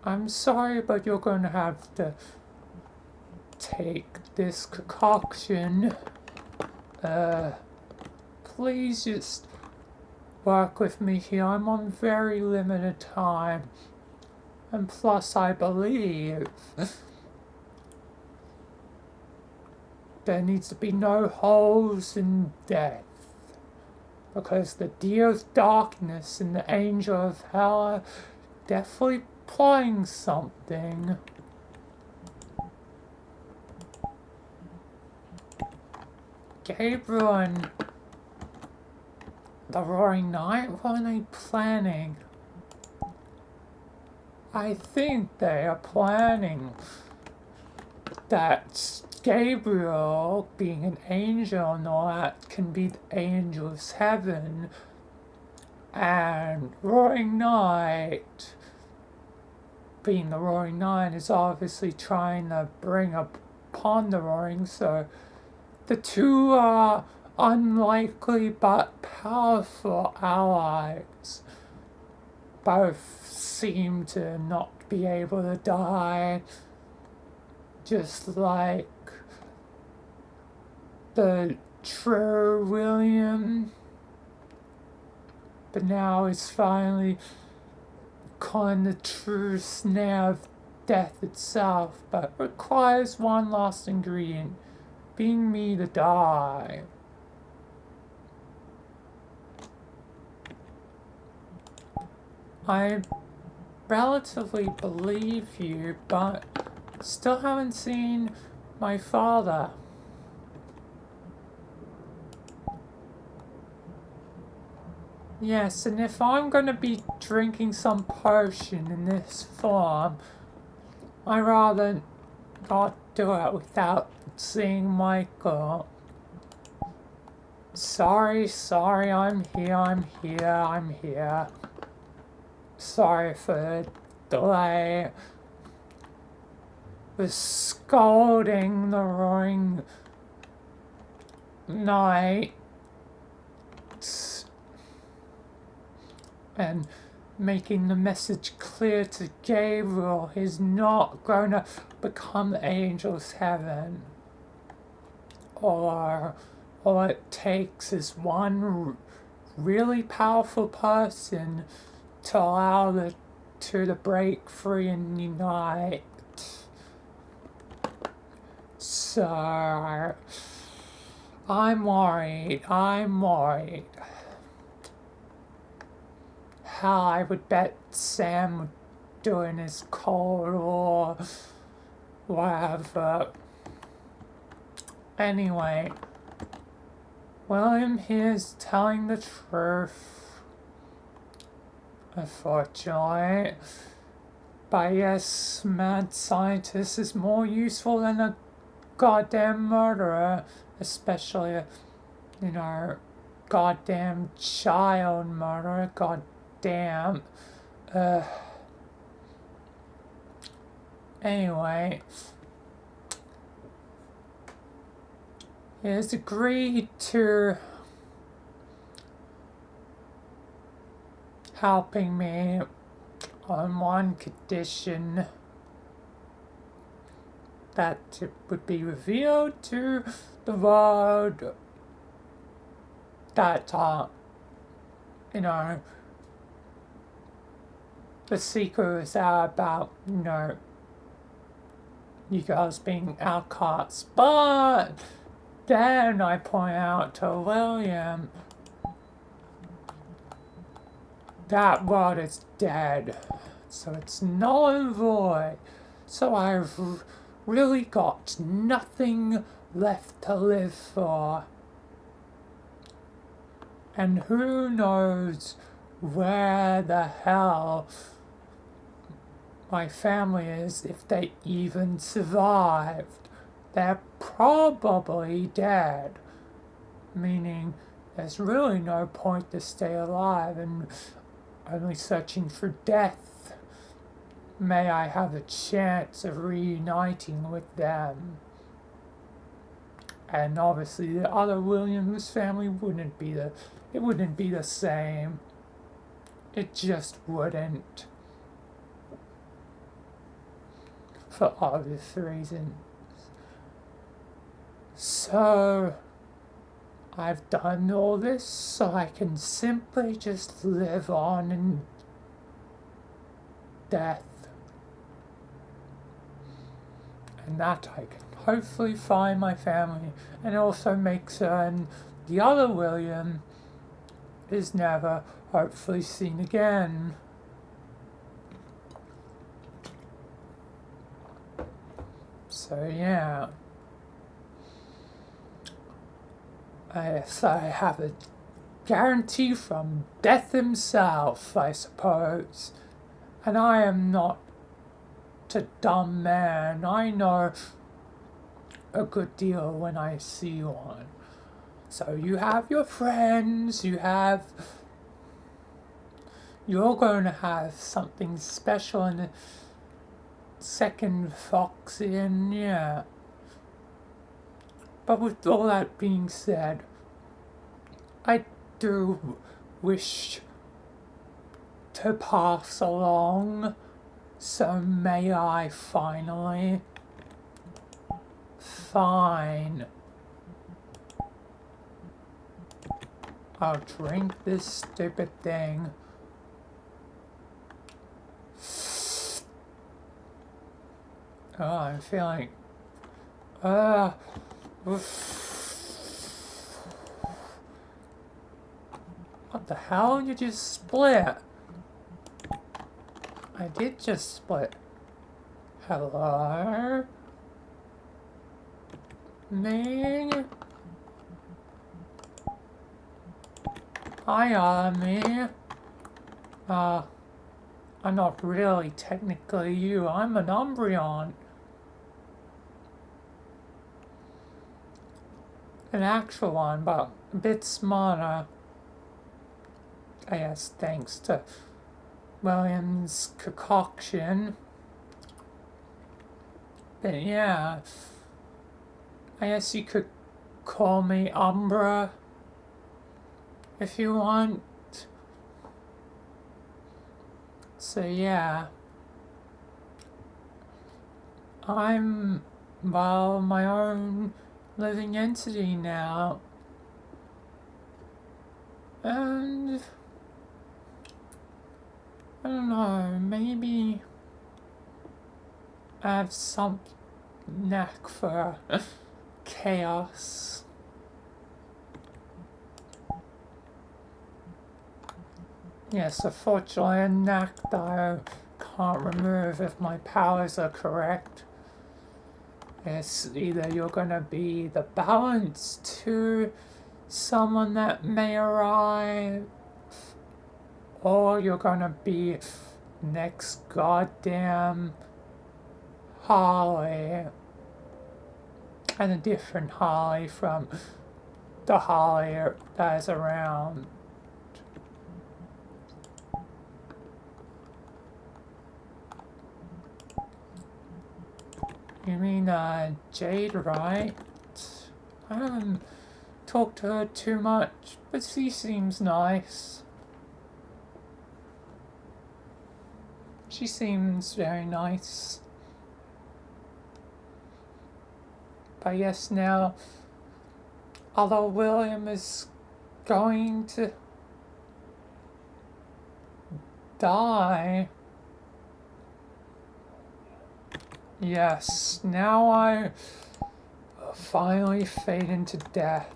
I'm sorry, but you're going to have to take this concoction. Please just work with me here. I'm on very limited time. And plus, I believe there needs to be no holes in death. Because the deer of darkness and the angel of hell are definitely plotting something. Gabriel and the Roaring Knight, what are they planning? I think they are planning that Gabriel, being an angel and all that, can be the angel of heaven, and Roaring Knight, being the Roaring Knight, is obviously trying to bring upon the Roaring, so the two are unlikely but powerful allies. Both seem to not be able to die, just like the true William. But now it's finally caught in the true snare of death itself, but requires one last ingredient, being me to die. I relatively believe you, but still haven't seen my father. Yes, and if I'm gonna be drinking some potion in this form, I'd rather not do it without seeing Michael. Sorry, I'm here. Sorry for the delay. was scolding the roaring knight and making the message clear to Gabriel he's not going to become Angel's Heaven. Or all it takes is one really powerful person to allow the two to break free and unite. So I'm worried. How I would bet Sam would do in his Cold War, whatever. Anyway, William here's telling the truth, unfortunately. But yes, mad scientist is more useful than a goddamn murderer, especially, goddamn child murderer, goddamn. Anyway, he has agreed to helping me on one condition, that it would be revealed to the world that, the secret is out about, you guys being outcasts. But then I point out to William that world is dead, so it's null and void. So I've really got nothing left to live for. And who knows where the hell my family is, if they even survived. They're probably dead. Meaning there's really no point to stay alive and only searching for death. May I have a chance of reuniting with them. And obviously the other William, whose family wouldn't be the same. It just wouldn't. For obvious reasons. So I've done all this so I can simply just live on in death. And that I can hopefully find my family and also make certain the other William is never hopefully seen again. So yeah. So I have a guarantee from death himself, I suppose. And I am not a dumb man. I know a good deal when I see one. So you have your friends, you're going to have something special in the second Foxy, and yeah. But with all that being said, I do wish to pass along, so may I finally. Fine. I'll drink this stupid thing. Oh, I'm feeling. What the hell? You just split. I did just split. Hello? Me? Hi, me. I'm not really technically you. I'm an Umbreon. An actual one, but a bit smarter. I guess thanks to William's concoction. But yeah, I guess you could call me Umbra if you want. So yeah, I'm, well, my own living entity now. And I don't know, maybe I have some knack for chaos. Yes, unfortunately, a knack that I can't remove if my powers are correct. It's either you're gonna be the balance to someone that may arrive, or you're gonna be next goddamn Harley, and a different Harley from the Harley that is around. You mean Jade, right? I haven't talked to her too much, but she seems nice. She seems very nice. But yes, now, although William is going to die, yes, now I finally fade into death.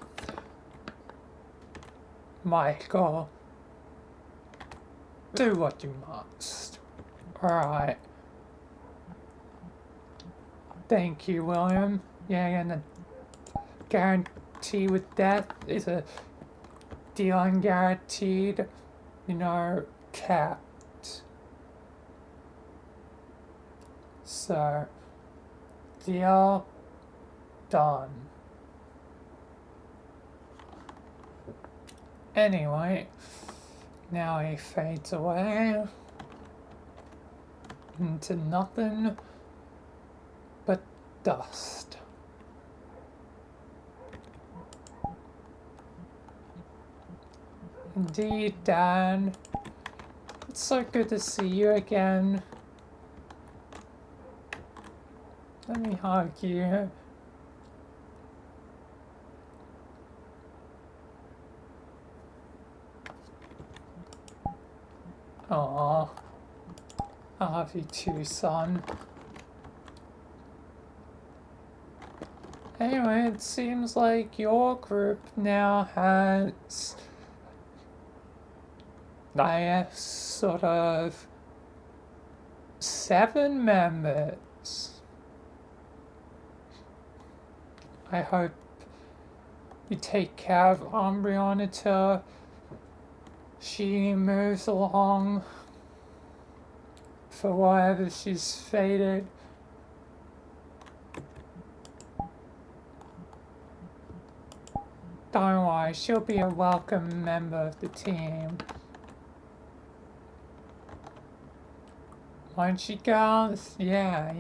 Michael, do what you must. Alright. Thank you, William. Yeah, and a guarantee with death is a deal unguaranteed, capped. So, deal done. Anyway, now he fades away into nothing but dust. Indeed, Dan. It's so good to see you again. Let me hug you. Aww. I love you too, son. Anyway, it seems like your group now has, I guess, sort of 7 members. I hope you take care of Umbreon until she moves along for whatever she's fated. Don't worry, she'll be a welcome member of the team. Won't she, girls? Yeah.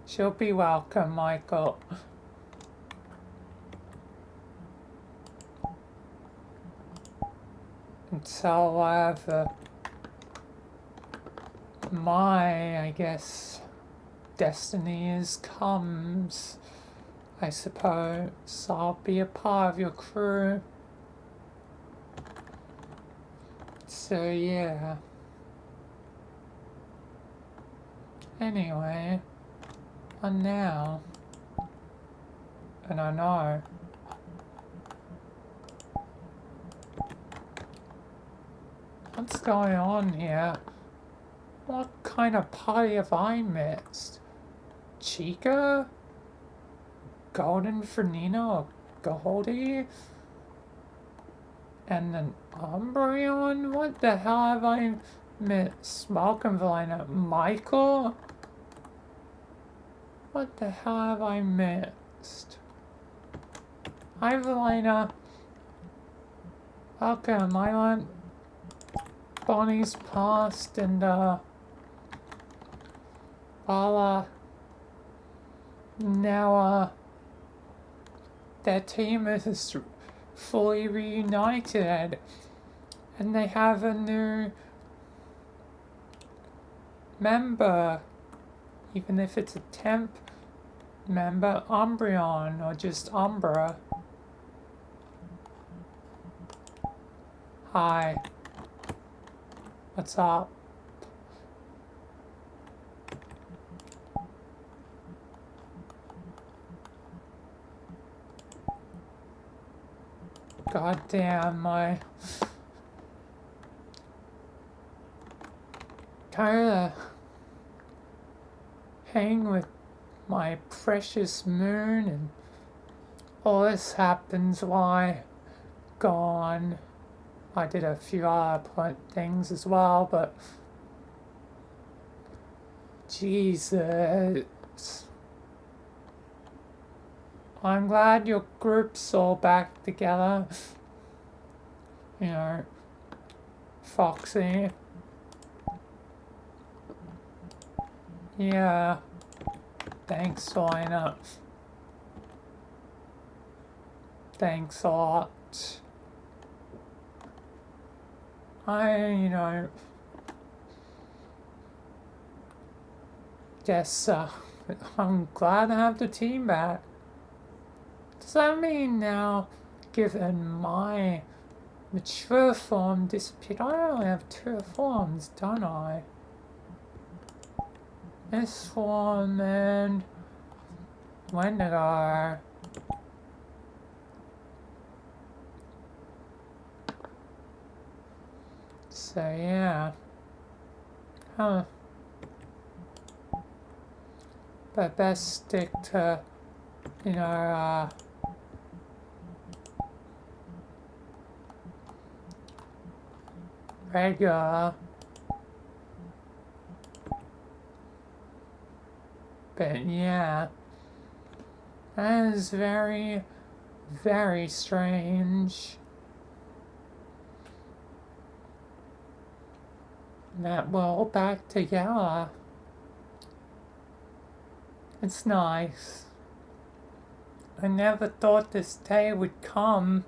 She'll be welcome, Michael. Until whatever my, I guess, destiny is comes, I suppose. I'll be a part of your crew. So yeah. Anyway, and now, and I know, what's going on here? What kind of party have I missed? Chica? Golden Fernina or Goldie? And an Umbreon? What the hell have I missed? Welcome, Vilayna. Michael? What the hell have I missed? Hi, Vilayna. Welcome. I went Bonnie's past and, I'll, now their team is fully reunited, and they have a new member, even if it's a temp member, Umbreon, or just Umbra. Hi. What's up? God damn, my kinda hang with my precious moon, and all this happens while I'm gone. I did a few other things as well, but Jesus. I'm glad your group's all back together. You know, Foxy. Yeah. Thanks, Vilayna. Thanks a lot. Guess, I'm glad to have the team back. Does that mean now, given my mature form disappeared, I only have 2 forms, don't I? This form and Wendigo. So yeah. Huh. But best stick to, regular. But yeah. That is very, very strange. That we're all back together. It's nice. I never thought this day would come.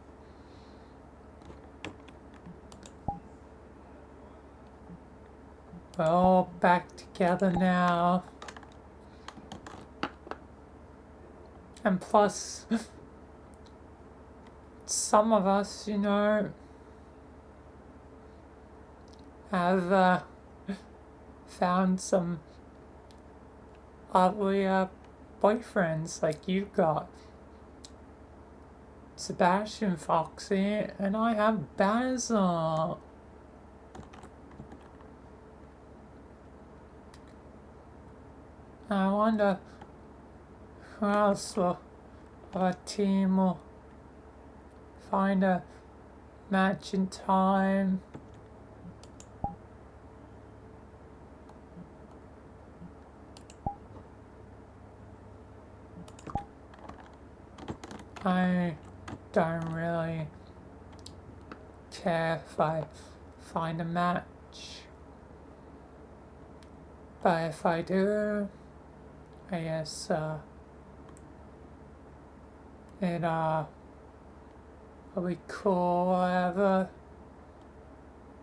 We're all back together now. And plus, some of us, have found some ugly boyfriends like you've got. Sebastian, Foxy, and I have Basil. I wonder who else will, our team will find a match in time. I don't really care if I find a match, but if I do, I guess it'll be cool, whatever.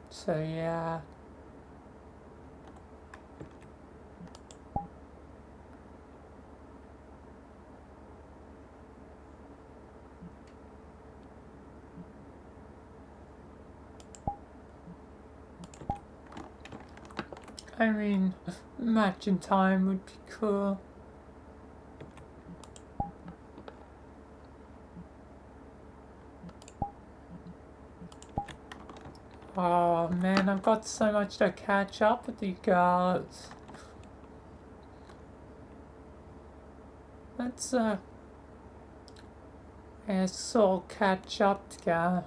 So yeah. I mean, match in time would be cool. Oh man, I've got so much to catch up with you guys. Let's all catch up together.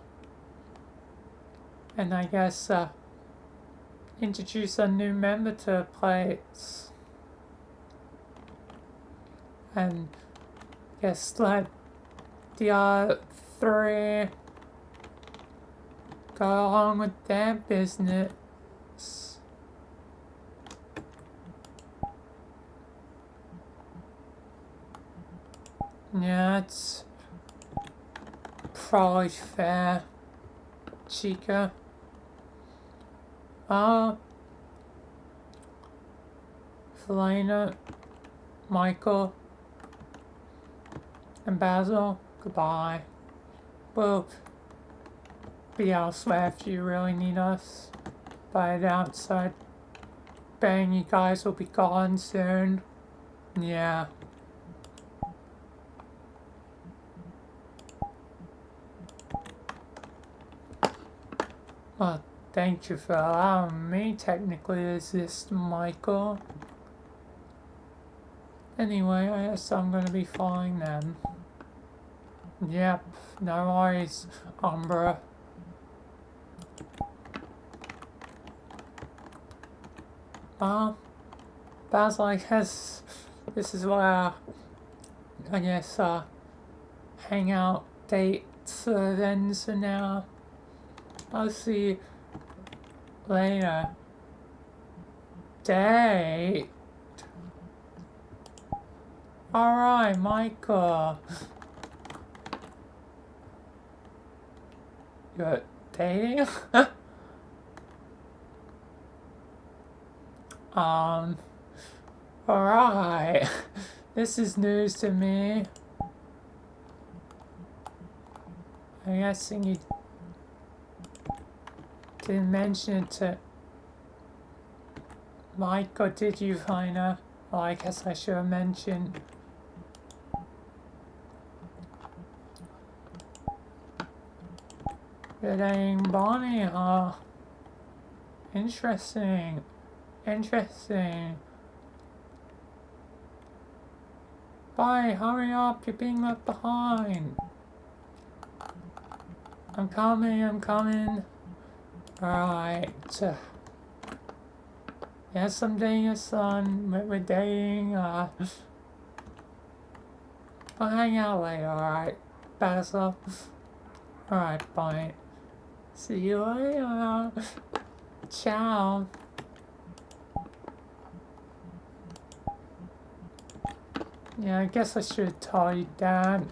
And I guess introduce a new member to plates. And guess let the other 3 go along with their business. Yeah, it's probably fair, Chica. Vilayna, Michael, and Basil, goodbye. We'll be elsewhere if you really need us. But outside, bang, you guys will be gone soon. Yeah. Well, thank you for allowing me technically exist, Michael. Anyway, I guess I'm gonna be following them. Yep, no worries, Umbra. Basil, I guess this is where I guess hangout dates then, so now I'll see you later. Date? Alright, Michael. You're dating? Alright. This is news to me. I'm guessing you didn't mention it to Mike, or did you, Vilayna? Well, I guess I should have mentioned. You're dating Bonnie, huh? Interesting. Interesting. Bye, hurry up, you're being left behind. I'm coming. Alright. Yes, I'm dating your son. We're dating, I'll hang out later, alright? Basil. Alright, bye. See you later. Ciao. Yeah, I guess I should have told you, Dad.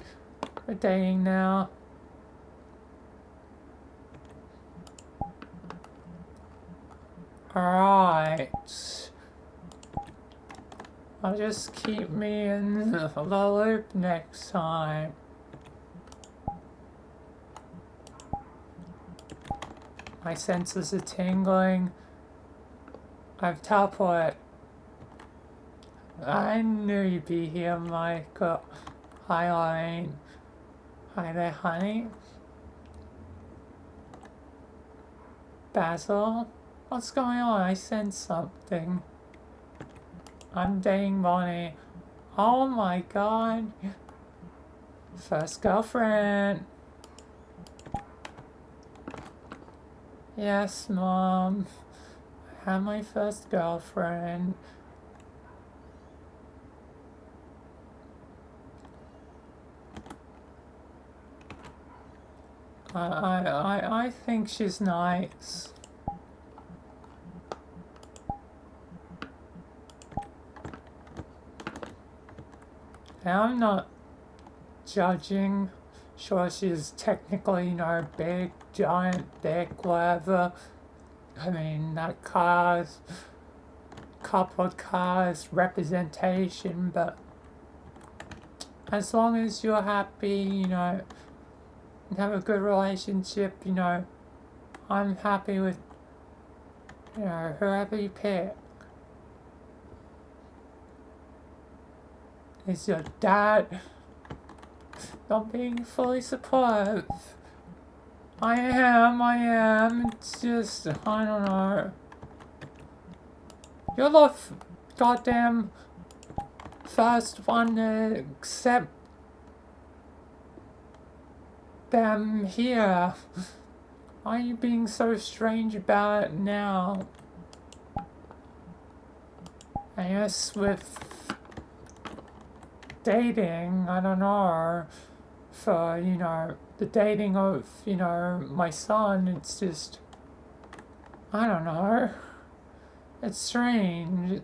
We're dating now. Alright. I'll just keep me in the loop next time. My senses are tingling. I've teleported. I knew you'd be here, Michael. Hi, Lorraine. Hi there, honey. Basil? What's going on? I sense something. I'm dating Bonnie. Oh my god. First girlfriend. Yes, Mom. I had my first girlfriend. I think she's nice. And I'm not judging. Sure, she's technically, big, giant, thick, whatever. I mean, that car's, coupled cars, representation, but as long as you're happy, and have a good relationship, I'm happy with, whoever you pick. Is your dad not being fully supportive? I am. It's just, I don't know. You're the goddamn first one to accept them here. Why are you being so strange about it now? I guess with dating, I don't know, for, the dating of, my son, it's just, I don't know. It's strange.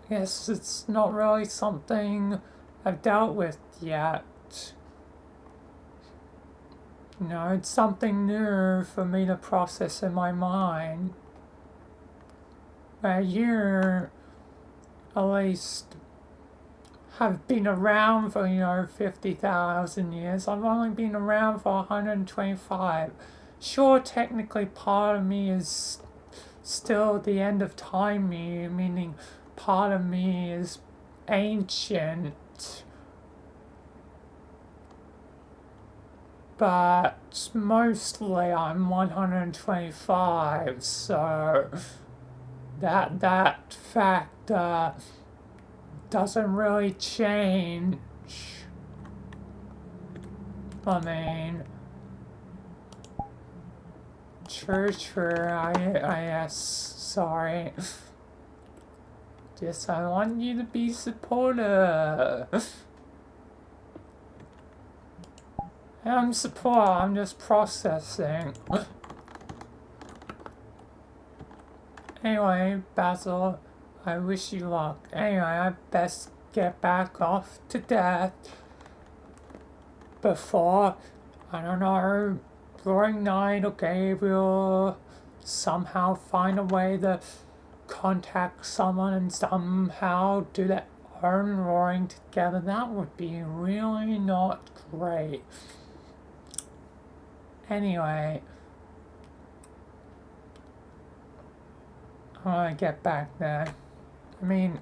I guess it's not really something I've dealt with yet. You know, it's something new for me to process in my mind. Where you, at least, have been around for, 50,000 years. I've only been around for 125. Sure, technically part of me is still the end of time me, meaning part of me is ancient. But mostly I'm 125, so that fact doesn't really change. I mean, true, I guess, sorry. Just I want you to be supportive. I'm support, I'm just processing. Anyway, Basil, I wish you luck. Anyway, I best get back off to death before, I don't know, Roaring Knight or Gabriel somehow find a way to contact someone and somehow do their own roaring together. That would be really not great. Anyway, I want to get back there. I mean,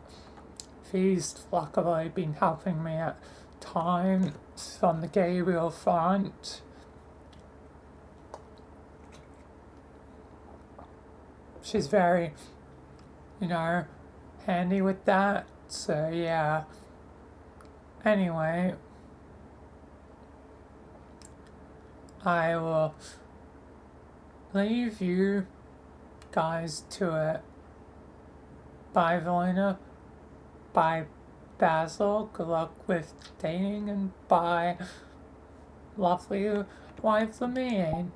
he's luckily been helping me at times on the Gabriel front. She's very, handy with that. So, yeah. Anyway, I will leave you guys to it. Bye, Vilayna. Bye, Basil. Good luck with dating, and bye, lovely wife Vilayna.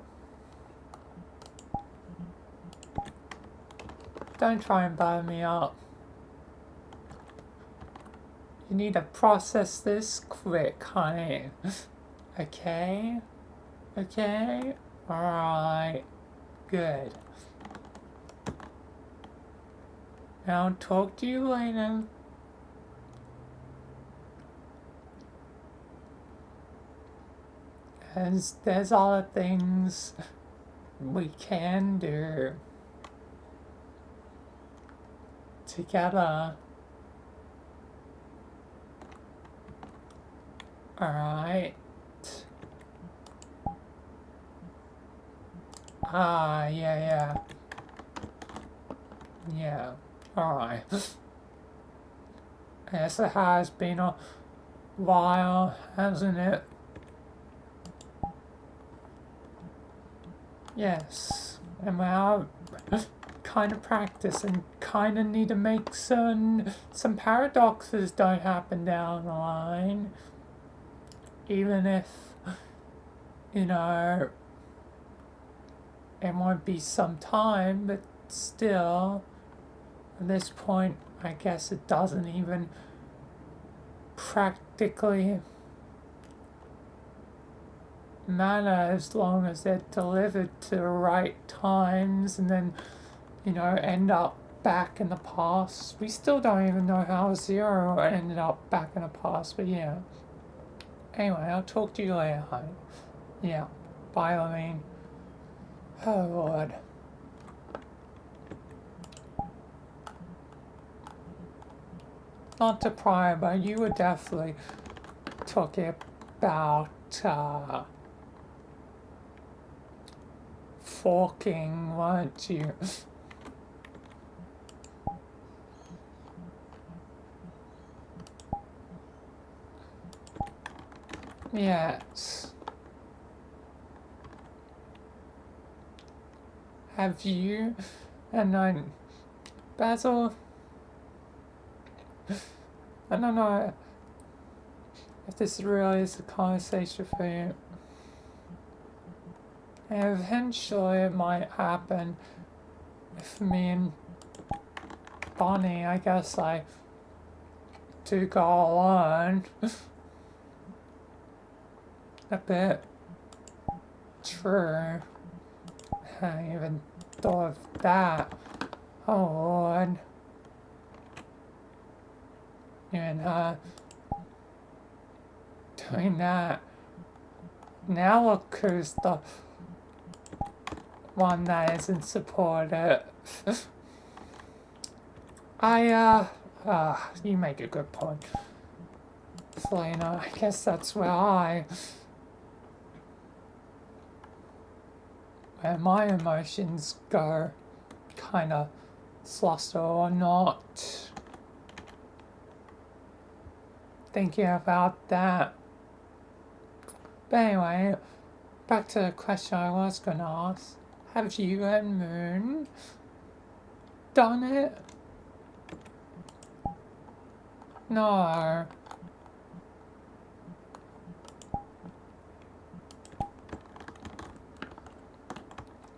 Don't try and buy me up. You need to process this quick, honey. Okay? Okay? Alright. Good. I'll talk to you later. As there's other things we can do together. Alright. Yeah. Yeah. Alright. I guess it has been a while, hasn't it? Yes. And we're kind of practice and kind of need to make some paradoxes don't happen down the line. Even if, it might be some time, but still, at this point, I guess it doesn't even practically matter as long as they're delivered to the right times and then, end up back in the past. We still don't even know how Zero ended up back in the past, but yeah. Anyway, I'll talk to you later, honey. Yeah. Bye, Lorraine. Oh, Lord. Not to pry, but you were definitely talking about, forking, weren't you? Yes. Have you? And Basil, I don't know if this really is a conversation for you. And eventually it might happen if me and Bonnie, I guess I to go on. A bit true. I hadn't even thought of that. Oh Lord. And doing that. Now look who's the one that isn't supported. You make a good point. Vilayna, I guess that's where my emotions go kinda fluster or not. Thinking about that. But anyway, back to the question I was gonna ask. Have you and Moon done it? No.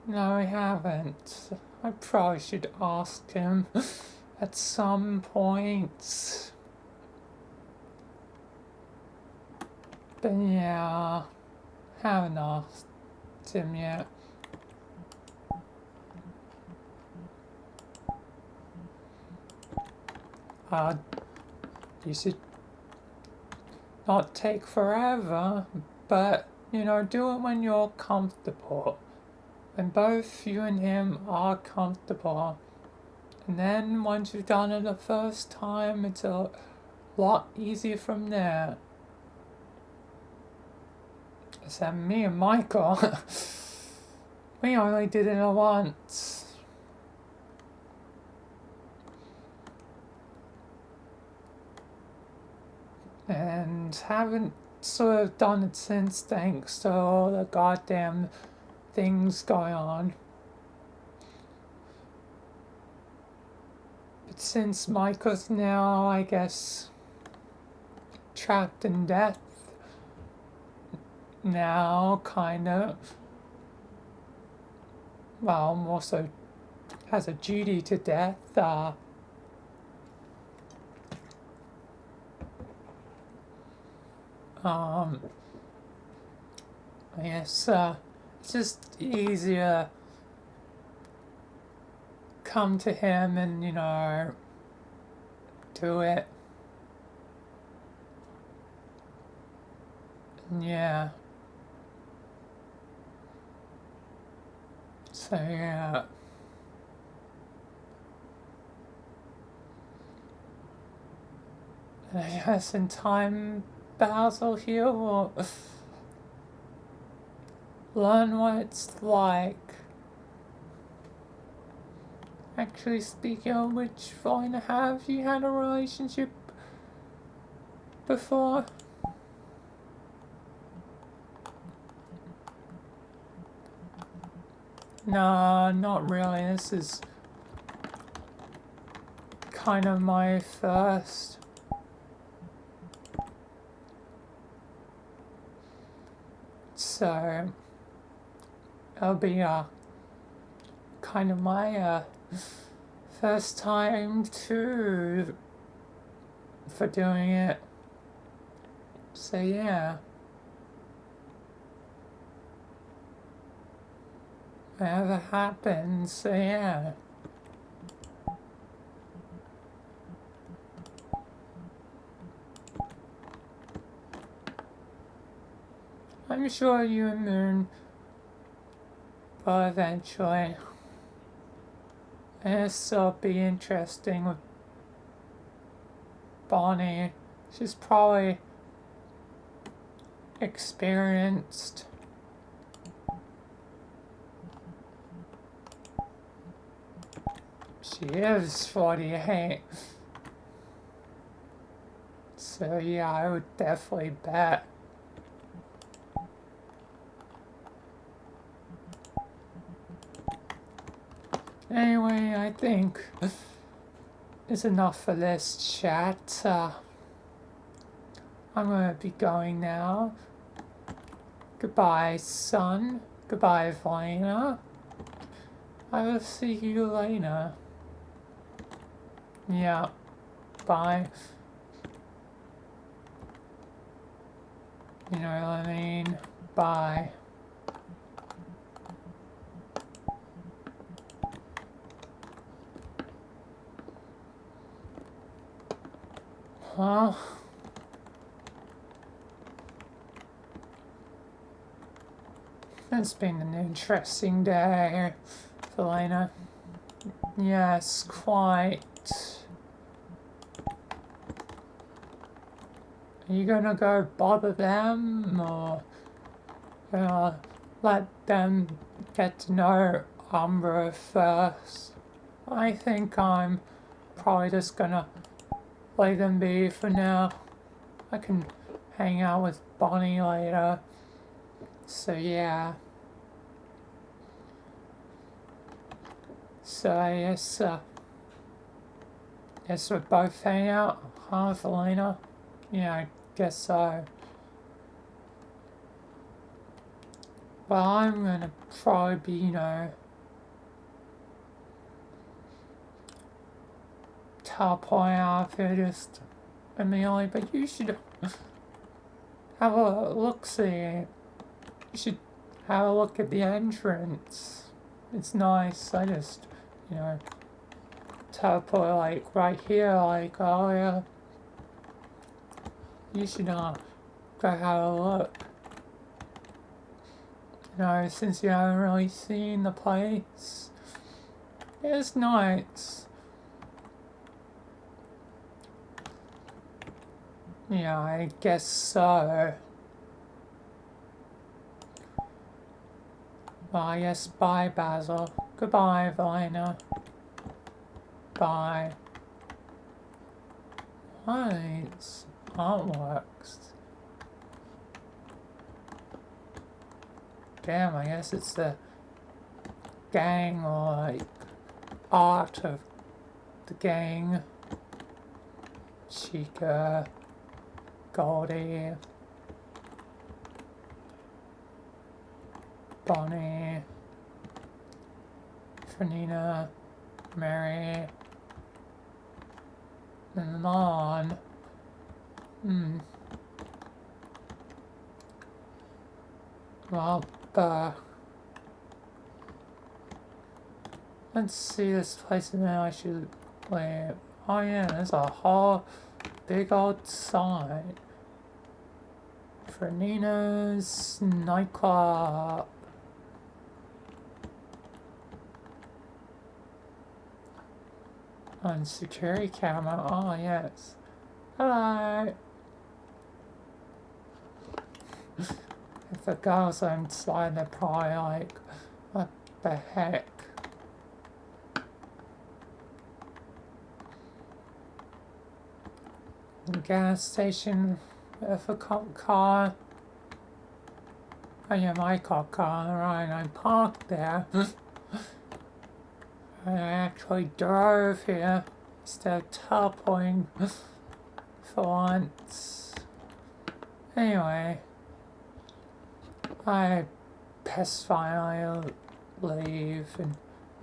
No, we haven't. I probably should ask him at some point. But yeah, haven't asked him yet. You should not take forever, but, you know, do it when you're comfortable. When both you and him are comfortable. And then once you've done it the first time, it's a lot easier from there. Except me and Michael, we only did it once. And haven't sort of done it since, thanks to all the goddamn things going on. But since Michael's now, I guess, trapped in death, now kind of, well, also has a duty to death, I guess it's just easier come to him and, you know, do it. And yeah. So yeah. And I guess in time Basil here will learn what it's like. Actually, speaking of which, Vilayna, have you had a relationship before? No, not really. This is kind of my first. So it'll be kind of my first time too for doing it. So yeah. Whatever happens, so yeah. I'm sure you and Moon will eventually. And it'll be interesting with Bonnie. She's probably experienced. She is 48. So yeah, I would definitely bet. Anyway, I think it's enough for this chat. I'm gonna be going now. Goodbye, son. Goodbye, Vilayna. I will see you later. Yeah. Bye. You know what I mean? Bye. Well, it's been an interesting day, Vilayna. Yes, quite. Are you gonna go bother them, or gonna let them get to know Umbra first? I think I'm probably just gonna let them be for now. I can hang out with Bonnie later. So yeah. So I guess we're both hanging out, huh, Vilayna? Yeah, I guess so. Well, I'm gonna probably be, teleporting out here just immediately, but you should have a look-see. You should have a look at the entrance. It's nice. I just, teleport like right here, like, oh yeah. You should go have a look. Since you haven't really seen the place. It's nice. Yeah, I guess so. Well, I guess bye, Basil. Goodbye, Vilayna. Bye. Nice artworks. Damn, I guess it's the gang, or like art of the gang. Chica, Goldie, Bonnie, Franina, Mary, and on. Well, let's see this place, and then I should leave. Oh yeah, there's a whole big old sign for Nina's nightclub. On security camera. Oh yes. Hello. If the girls are inside, they're probably like, what the heck? Gas station with a cop car. Oh yeah, my cop car, right, I parked there. I actually drove here instead of teleporting for once. Anyway, I best finally leave and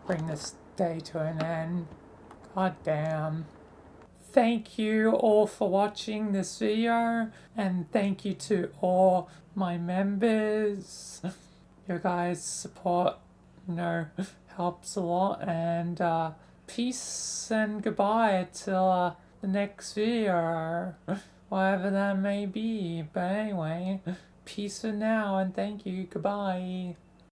bring this day to an end. God damn. Thank you all for watching this video, and thank you to all my members. Your guys' support, helps a lot, and peace and goodbye till the next video, whatever that may be. But anyway, peace for now, and thank you, goodbye.